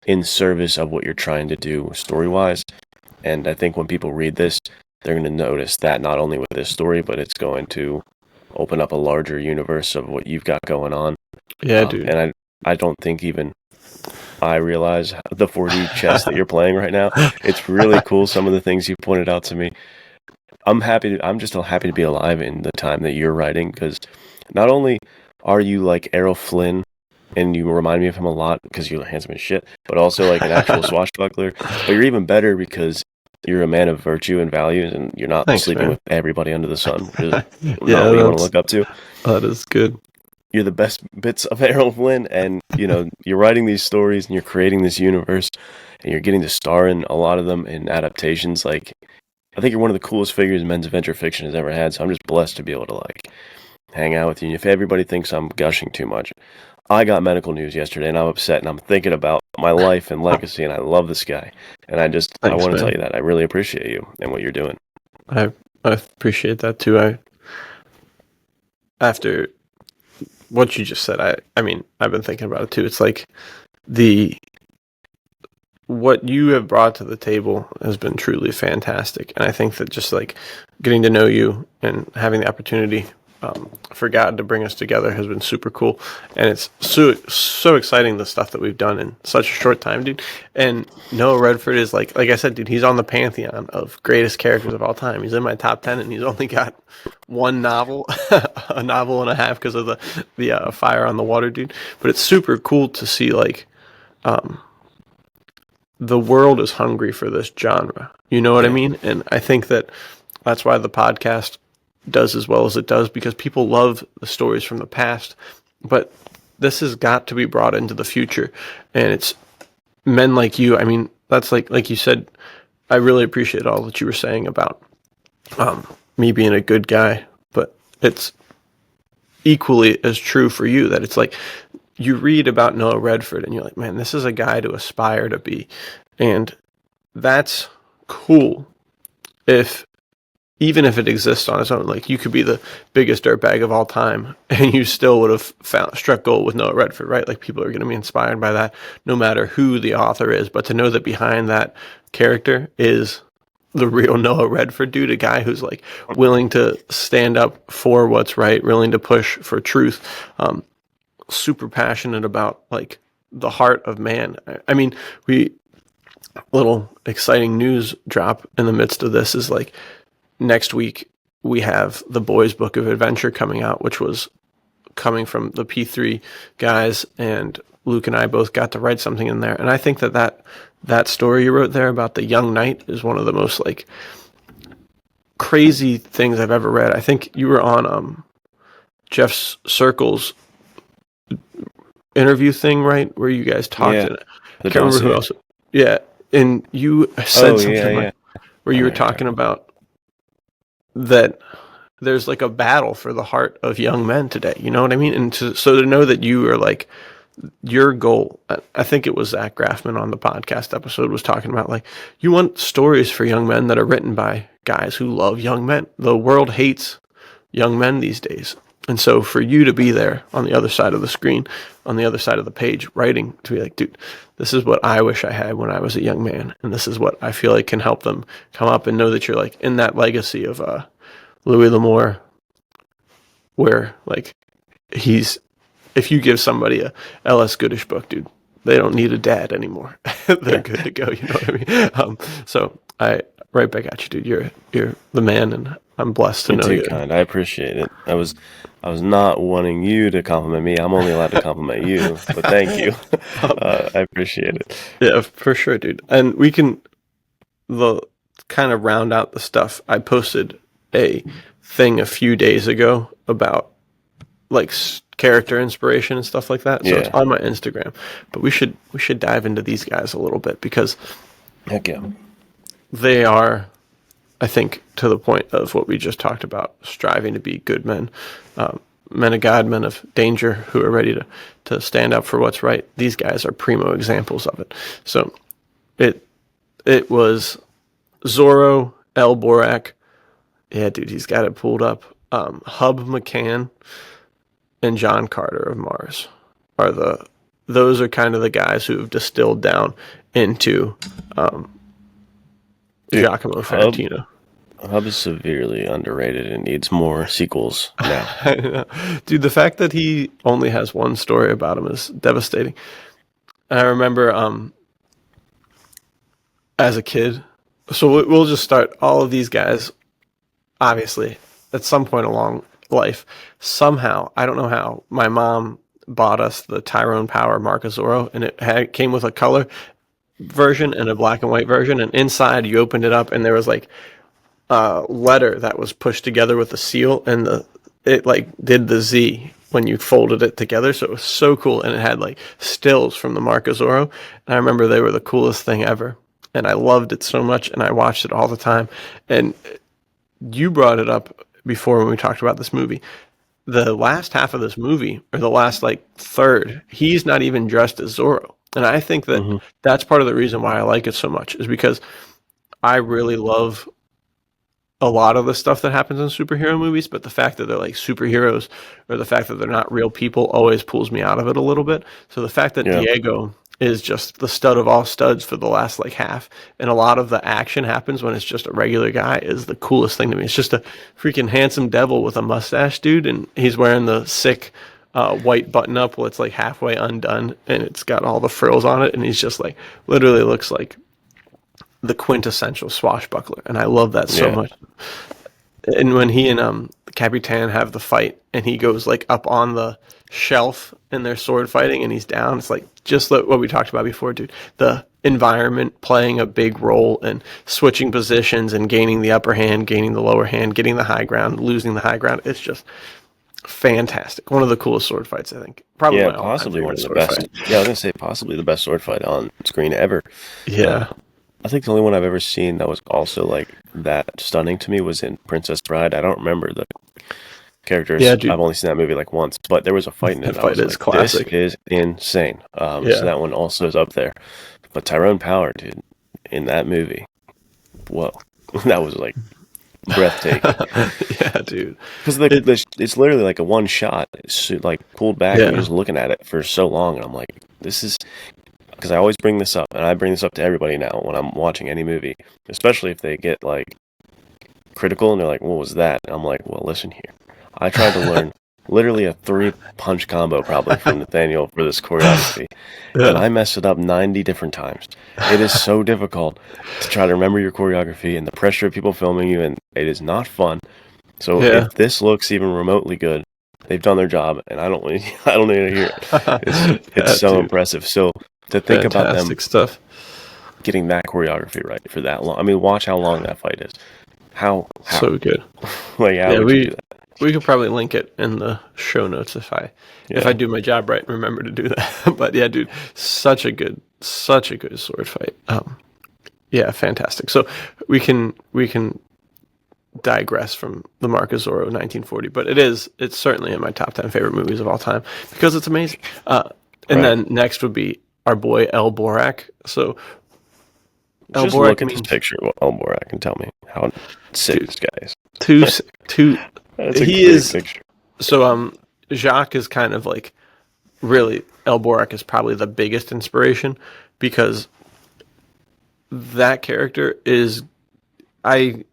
in service of what you're trying to do story-wise. And I think when people read this, they're going to notice that not only with this story, but it's going to open up a larger universe of what you've got going on. Yeah, dude. And I don't think even I realize the 4D chess that you're playing right now. It's really cool, some of the things you pointed out to me. I'm just happy to be alive in the time that you're writing, because not only are you like Errol Flynn, and you remind me of him a lot because you're handsome as shit, but also like an actual swashbuckler. But you're even better because you're a man of virtue and values, and you're not sleeping with everybody under the sun, which is not what you want to look up to. That is good. You're the best bits of Errol Flynn, and you're writing these stories and you're creating this universe, and you're getting to star in a lot of them in adaptations. Like, I think you're one of the coolest figures men's adventure fiction has ever had, so I'm just blessed to be able to like hang out with you. And if everybody thinks I'm gushing too much, I got medical news yesterday, and I'm upset, and I'm thinking about my life and legacy, and I love this guy. And I want to tell you that. I really appreciate you and what you're doing. I appreciate that, too. After what you just said, I mean, I've been thinking about it, too. It's like what you have brought to the table has been truly fantastic. And I think that just like getting to know you and having the opportunity for God to bring us together has been super cool. And it's so exciting, the stuff that we've done in such a short time, dude. And Noah Redford is like I said, dude, he's on the pantheon of greatest characters of all time. He's in my top 10, and he's only got one novel, a novel and a half, because of the Fire on the Water, dude. But it's super cool to see like the world is hungry for this genre. You know what I mean? And I think that's why the podcast does as well as it does, because people love the stories from the past, but this has got to be brought into the future. And it's men like you. I mean, that's like you said, I really appreciate all that you were saying about me being a good guy, but it's equally as true for you that it's like you read about Noah Redford and you're like, man, this is a guy to aspire to be. And that's cool. Even if it exists on its own, like you could be the biggest dirtbag of all time and you still would have struck gold with Noah Redford, right? Like people are going to be inspired by that no matter who the author is. But to know that behind that character is the real Noah Redford, dude, a guy who's like willing to stand up for what's right, willing to push for truth, super passionate about like the heart of man. I mean, little exciting news drop in the midst of this is like, next week, we have the Boys Book of Adventure coming out, which was coming from the P3 guys, and Luke and I both got to write something in there. And I think that story you wrote there about the young knight is one of the most like crazy things I've ever read. I think you were on Jeff Circle's interview thing, right, where you guys talked. Yeah, I can't remember who else. Yeah, and you said something where you were talking about that there's like a battle for the heart of young men today. You know what I mean? And so to know that you are like your goal, I think it was Zach Graffman on the podcast episode was talking about like, you want stories for young men that are written by guys who love young men. The world hates young men these days. And so for you to be there on the other side of the screen, on the other side of the page, writing to be like, dude, this is what I wish I had when I was a young man. And this is what I feel like can help them come up and know that you're like in that legacy of Louis L'Amour, where like if you give somebody a L.S. Goodish book, dude, they don't need a dad anymore. They're good to go. You know what I mean? So I right back at you, dude. You're the man, and I'm blessed to know you. Kind. I appreciate it. I was not wanting you to compliment me. I'm only allowed to compliment you, but thank you. I appreciate it. Yeah, for sure, dude. And we can kind of round out the stuff. I posted a thing a few days ago about like character inspiration and stuff like that. So it's on my Instagram. But we should dive into these guys a little bit, because heck yeah, they are, I think, to the point of what we just talked about, striving to be good men, men of God, men of danger, who are ready to stand up for what's right. These guys are primo examples of it. So it was Zorro, El Borak. Yeah, dude, he's got it pulled up. Hub McCann and John Carter of Mars are those are kind of the guys who have distilled down into Giacomo Ferrentino. Hub is severely underrated and needs more sequels now. I know. Dude, the fact that he only has one story about him is devastating. And I remember as a kid, so we'll just start all of these guys, obviously, at some point along life, somehow, I don't know how, my mom bought us the Tyrone Power Marca Zorro, and it came with a color version and a black and white version, and inside you opened it up and there was like a letter that was pushed together with a seal, and it like did the Z when you folded it together, so it was so cool, and it had like stills from the Marca Zorro, and I remember they were the coolest thing ever, and I loved it so much, and I watched it all the time. And you brought it up before when we talked about this movie. The last half of this movie, or the last like third, he's not even dressed as Zorro. And I think that that's part of the reason why I like it so much, is because I really love a lot of the stuff that happens in superhero movies, but the fact that they're like superheroes, or the fact that they're not real people, always pulls me out of it a little bit. So the fact that Diego is just the stud of all studs for the last like half, and a lot of the action happens when it's just a regular guy, is the coolest thing to me. It's just a freaking handsome devil with a mustache, dude, and he's wearing the sick white button up where it's like halfway undone, and it's got all the frills on it, and he's just like literally looks like the quintessential swashbuckler, and I love that so much. And when he and Capitan have the fight, and he goes like up on the shelf and they're sword fighting and he's down, it's like just like what we talked about before, dude. The environment playing a big role, and switching positions and gaining the upper hand, gaining the lower hand, getting the high ground, losing the high ground. It's just fantastic. One of the coolest sword fights, I think. Probably possibly one of the best. Yeah, I was gonna say possibly the best sword fight on screen ever. Yeah. I think the only one I've ever seen that was also like that stunning to me was in Princess Bride. I don't remember the characters. Yeah, I've only seen that movie like once, but there was a fight in it. That fight is classic. This is insane. So that one also is up there. But Tyrone Power, dude, in that movie, whoa, that was like breathtaking. Yeah, dude. Because it's literally like a one shot. It's like pulled back and you're just looking at it for so long, and I'm like, this is. Because I always bring this up, and I bring this up to everybody now when I'm watching any movie, especially if they get like critical and they're like, "What was that?" And I'm like, "Well, listen here. I tried to learn literally a 3-punch combo probably from Nathanael for this choreography, and I messed it up 90 different times. It is so difficult to try to remember your choreography and the pressure of people filming you, and it is not fun. So if this looks even remotely good, they've done their job, and I don't need to hear it. It's so impressive. So. To think about them stuff. Getting that choreography right for that long. I mean, watch how long that fight is. How? So good. Like, how would you do that? We could probably link it in the show notes if I do my job right and remember to do that. But yeah, dude, such a good sword fight. Yeah, fantastic. So we can digress from the Marca Zorro 1940, but it's certainly in my top 10 favorite movies of all time because it's amazing. Then next would be our boy El Borak. So El Borak, look at this picture of El Borak and tell me how sick this guy is. Too sick. That's a great picture. So Giac is kind of like, really, El Borak is probably the biggest inspiration, because that character is, I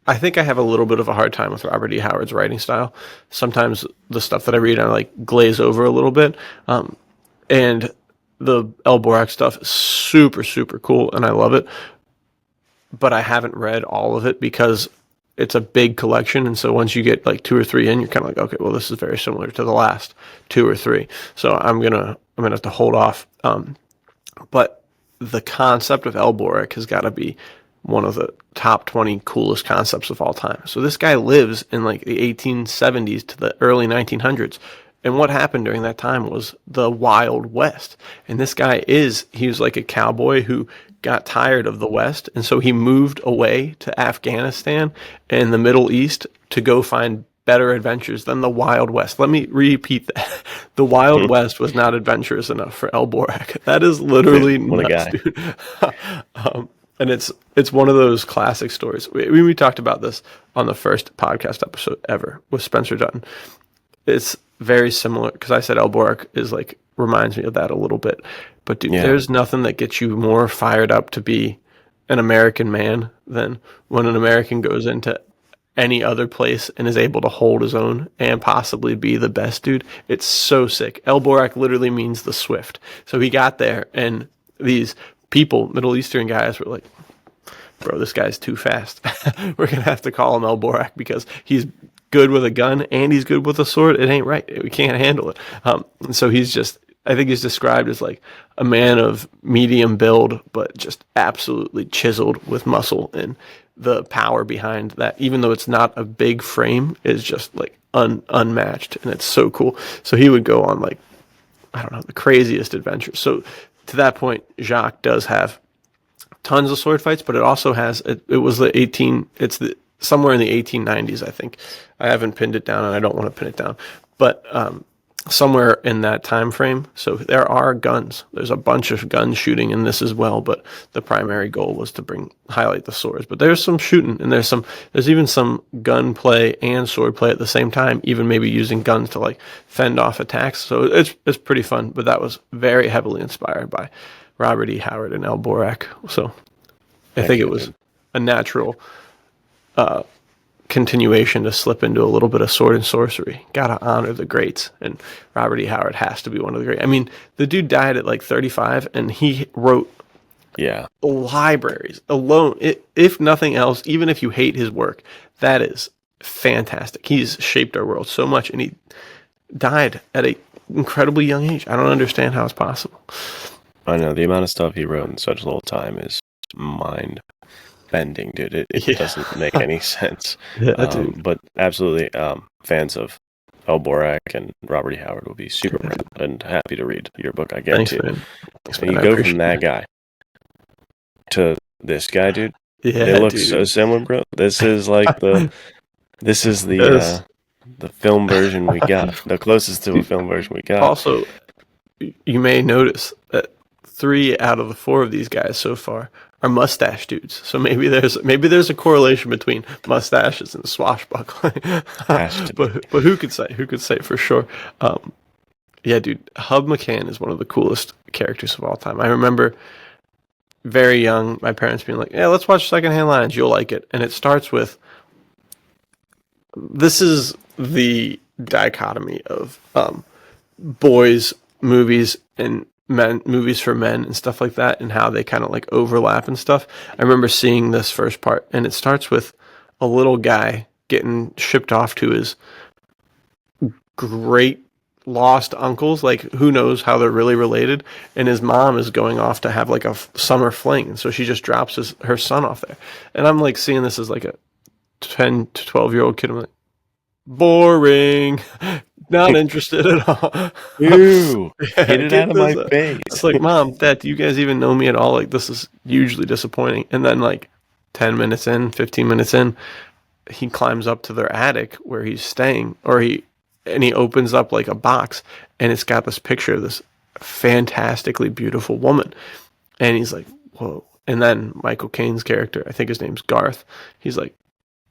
think I have a little bit of a hard time with Robert E. Howard's writing style. Sometimes the stuff that I read, I like glaze over a little bit. And the El Borak stuff is super, super cool, and I love it. But I haven't read all of it because it's a big collection, and so once you get like 2 or 3 in, you're kind of like, okay, well, this is very similar to the last 2 or 3. So I'm gonna have to hold off. But the concept of El Borak has got to be one of the top 20 coolest concepts of all time. So this guy lives in like the 1870s to the early 1900s. And what happened during that time was the Wild West. And this guy he was like a cowboy who got tired of the West. And so he moved away to Afghanistan and the Middle East to go find better adventures than the Wild West. Let me repeat that. The Wild West was not adventurous enough for El Borak. That is literally nuts, dude. And it's one of those classic stories. We talked about this on the first podcast episode ever with Spencer Dutton. It's very similar, because I said El Borak is like reminds me of that a little bit. But dude, Yeah. there's nothing that gets you more fired up to be an American man than when an American goes into any other place and is able to hold his own and possibly be the best, dude. It's so sick. El Borak literally means the swift. So he got there, and these people, Middle Eastern guys, were like, bro, this guy's too fast. We're going to have to call him El Borak because he's good with a gun and he's good with a sword. It ain't right. We can't handle it. And so he's just, I think he's described as like a man of medium build, but just absolutely chiseled with muscle, and the power behind that, even though it's not a big frame, is just like unmatched, and it's so cool. So he would go on like, I don't know, the craziest adventures. So to that point, Giac does have tons of sword fights, but it also has, it was somewhere in the 1890s, I think. I haven't pinned it down, and I don't want to pin it down, but somewhere in that time frame. So there are guns. There's a bunch of gun shooting in this as well, but the primary goal was to highlight the swords. But there's some shooting, and there's even some gun play and sword play at the same time, even maybe using guns to like fend off attacks. So it's pretty fun. But that was very heavily inspired by Robert E. Howard and El Borak. So I think it was a natural continuation to slip into a little bit of sword and sorcery. Gotta honor the greats, and Robert E. Howard has to be one of the great. I mean, the dude died at like 35, and he wrote libraries alone. If nothing else, even if you hate his work, that is fantastic. He's shaped our world so much, and he died at an incredibly young age. I don't understand how it's possible. I know, the amount of stuff he wrote in such little time is mind bending, dude. It doesn't make any sense. Dude. But absolutely, fans of El Borak and Robert E. Howard will be super proud and happy to read your book, I guarantee. Thanks, And you go from that guy to this guy, dude. Yeah, they look dude. so similar, bro. This is like the film version we got, the closest to a film version we got. Also, you may notice that 3 out of the 4 of these guys so far are mustache dudes. So maybe there's a correlation between mustaches and swashbuckling. but who could say? Who could say for sure? Yeah, dude, Hub McCann is one of the coolest characters of all time. I remember very young, my parents being like, "Yeah, let's watch Secondhand Lions. You'll like it." And it starts with, this is the dichotomy of boys movies and men movies for men and stuff like that, and how they kind of like overlap and stuff. I remember seeing this first part, and it starts with a little guy getting shipped off to his great lost uncles, like who knows how they're really related, and his mom is going off to have like a summer fling, and so she just drops her son off there. And I'm like seeing this as like a 10 to 12-year-old kid. I'm like, boring. Not interested at all. Ew, get it out of my face. It's like, Mom, Dad, do you guys even know me at all? Like, this is hugely disappointing. And then like 10 minutes in, 15 minutes in, he climbs up to their attic where he's staying, and he opens up like a box, and it's got this picture of this fantastically beautiful woman. And he's like, whoa. And then Michael Caine's character, I think his name's Garth, he's like,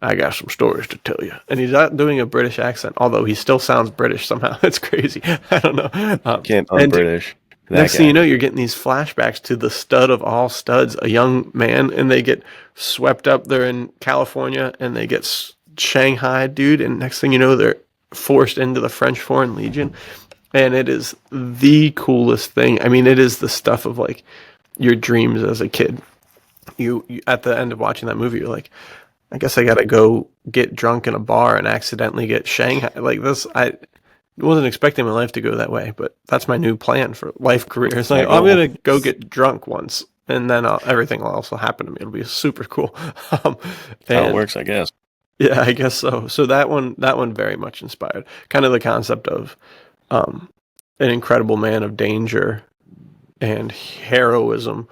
I got some stories to tell you. And he's not doing a British accent, although he still sounds British somehow. It's crazy. I don't know. Can't un-British. Next thing you know, you're getting these flashbacks to the stud of all studs, a young man, and they get swept up. They're in California, and they get Shanghai, dude. And next thing you know, they're forced into the French Foreign Legion. And it is the coolest thing. I mean, it is the stuff of like your dreams as a kid. You at the end of watching that movie, you're like, I guess I gotta go get drunk in a bar and accidentally get Shanghai. Like this, I wasn't expecting my life to go that way, but that's my new plan for life career. It's like, I'm gonna go get drunk once, and then everything will also happen to me. It'll be super cool. How it works, I guess. Yeah, I guess so. So that one very much inspired kind of the concept of an incredible man of danger and heroism.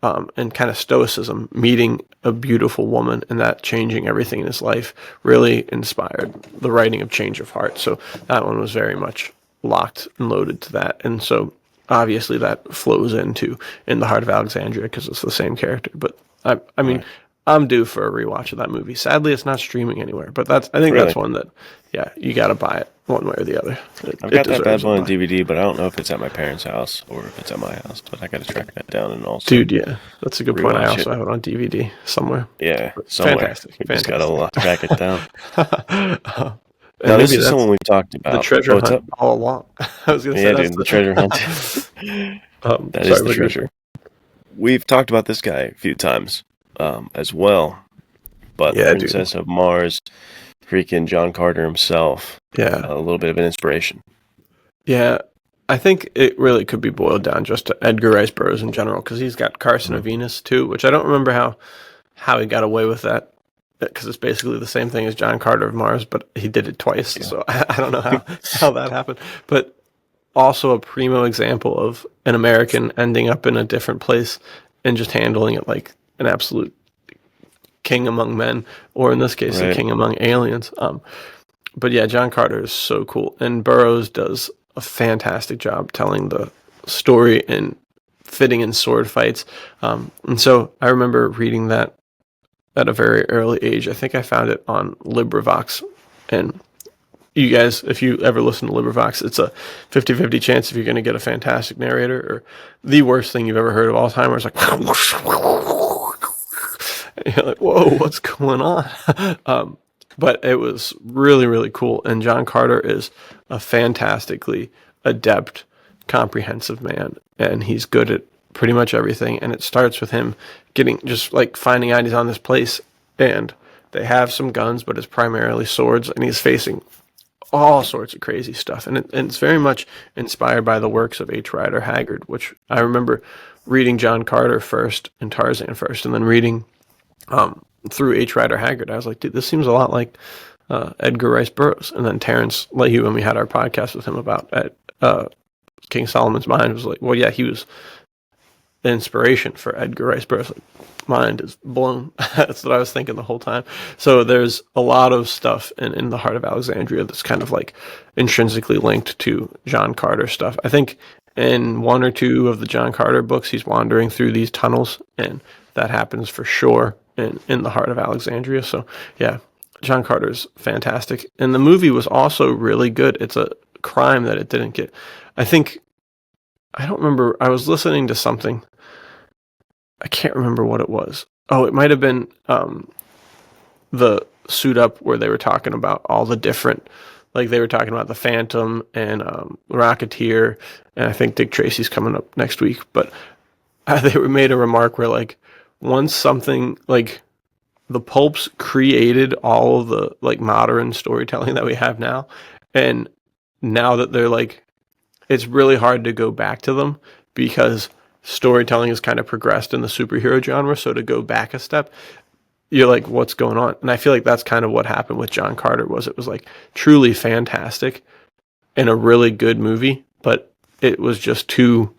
And kind of stoicism, meeting a beautiful woman and that changing everything in his life really inspired the writing of Change of Heart. So that one was very much locked and loaded to that. And so obviously that flows into In the Heart of Alexandria because it's the same character. But I mean, right. I'm due for a rewatch of that movie. Sadly, it's not streaming anywhere, but I think that's one that, yeah, you got to buy it one way or the other. I've It got that bad deserves boy on it. DVD, but I don't know if it's at my parents' house or if it's at my house. But I got to track that down and also Dude, yeah, that's a good point. I rewatch also it. have it on DVD somewhere. Yeah, somewhere. Fantastic, We just fantastic. gotta track it down. And Now, this maybe is that's someone we've talked the about. treasure Oh, what's hunt up? all along. I was gonna say Yeah, that's dude, the treasure hunt. That is sorry, the what do you treasure. We've talked about this guy a few times as well. But Yeah, dude. Princess of Mars, freaking John Carter himself, Yeah, a little bit of an inspiration. yeah. I think it really could be boiled down just to Edgar Rice Burroughs in general, because he's got Carson of Venus too, which I don't remember how he got away with that, because it's basically the same thing as John Carter of Mars, but he did it twice. Yeah. So I don't know how that happened. But also a primo example of an American ending up in a different place and just handling it like an absolute king among men, or in this case, a Right. king among aliens. But yeah, John Carter is so cool, and Burroughs does a fantastic job telling the story and fitting in sword fights. And so I remember reading that at a very early age. I think I found it on LibriVox, and you guys, if you ever listen to LibriVox, it's a 50-50 chance if you're going to get a fantastic narrator or the worst thing you've ever heard of all time, where it's like, and you're like, whoa, what's going on? But it was really, really cool. And John Carter is a fantastically adept, comprehensive man, and he's good at pretty much everything. And it starts with him getting just like finding out he's on this place, and they have some guns, but it's primarily swords, and he's facing all sorts of crazy stuff. And it's very much inspired by the works of H. Rider Haggard, which I remember reading John Carter first and Tarzan first, and then reading through H. Rider Haggard. I was like, dude, this seems a lot like Edgar Rice Burroughs. And then Terrence Leahy, when we had our podcast with him about King Solomon's Mine, was like, well, yeah, he was the inspiration for Edgar Rice Burroughs. Like, mind is blown. That's what I was thinking the whole time. So there's a lot of stuff in the Heart of Alexandria that's kind of like intrinsically linked to John Carter stuff. I think in one or two of the John Carter books, he's wandering through these tunnels, and that happens for sure in the Heart of Alexandria. So yeah, John Carter's fantastic. And the movie was also really good. It's a crime that it didn't get. I don't remember. I was listening to something. I can't remember what it was. Oh, it might have been the Suit Up, where they were talking about all the different, like they were talking about the Phantom and Rocketeer, and I think Dick Tracy's coming up next week. But they made a remark where like once something like the pulps created all of the like modern storytelling that we have now, and now that they're like, it's really hard to go back to them because storytelling has kind of progressed in the superhero genre. So to go back a step, you're like, what's going on? And I feel like that's kind of what happened with John Carter. It was like truly fantastic and a really good movie, but it was just too,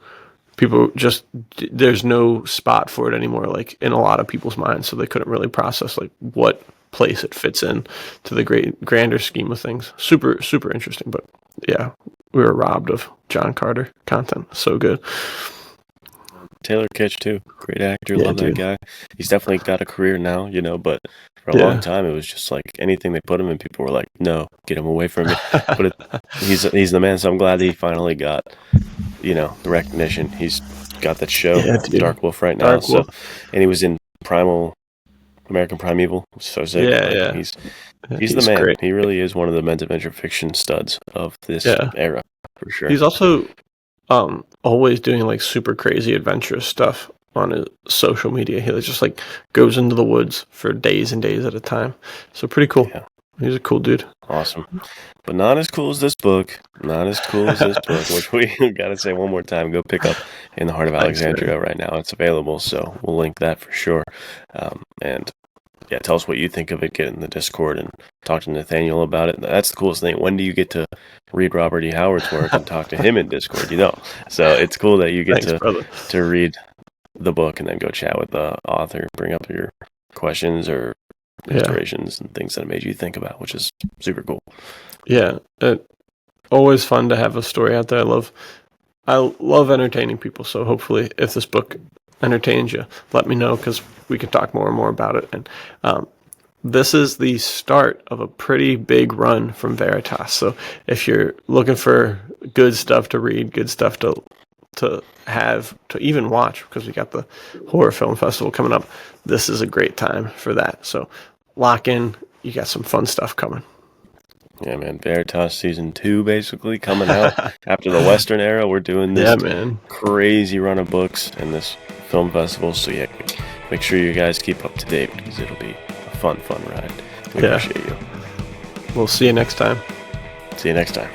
people just, there's no spot for it anymore, like in a lot of people's minds. So they couldn't really process like what place it fits in to the grander scheme of things. Super, super interesting. But yeah, we were robbed of John Carter content. So good. Taylor Kitsch too, great actor. Yeah, Love dude. that guy. He's definitely got a career now, but for a long time it was just like anything they put him in, people were like, "No, get him away from me." But he's the man, so I'm glad he finally got the recognition. He's got that show, Dark Wolf, right now. So, and he was in American Primeval. So sick. Yeah. He's the man. Great. He really is one of the men's adventure fiction studs of this era, for sure. He's also always doing like super crazy adventurous stuff on his social media. He just like goes into the woods for days and days at a time. So pretty cool. Yeah. He's a cool dude. Awesome. But not as cool as this book. Which we gotta say one more time. Go pick up In the Heart of Alexandria right now. It's available, so we'll link that for sure. And yeah, tell us what you think of it. Get in the Discord and talk to Nathanael about it. That's the coolest thing. When do you get to read Robert E. Howard's work and talk to him in Discord? So it's cool that you get to read the book and then go chat with the author, bring up your questions or inspirations and things that it made you think about, which is super cool. Yeah, always fun to have a story out there. I love entertaining people. So hopefully, if this book entertains you, let me know, because we can talk more and more about it. And this is the start of a pretty big run from Veritas. So if you're looking for good stuff to read, good stuff to have, to even watch, because we got the horror film festival coming up, this is a great time for that. So lock in. You got some fun stuff coming. Yeah, man. Veritas season 2 basically coming out after the Western era. We're doing this crazy run of books and this film festival. So yeah, make sure you guys keep up to date because it'll be a fun ride. We appreciate you. We'll see you next time. See you next time.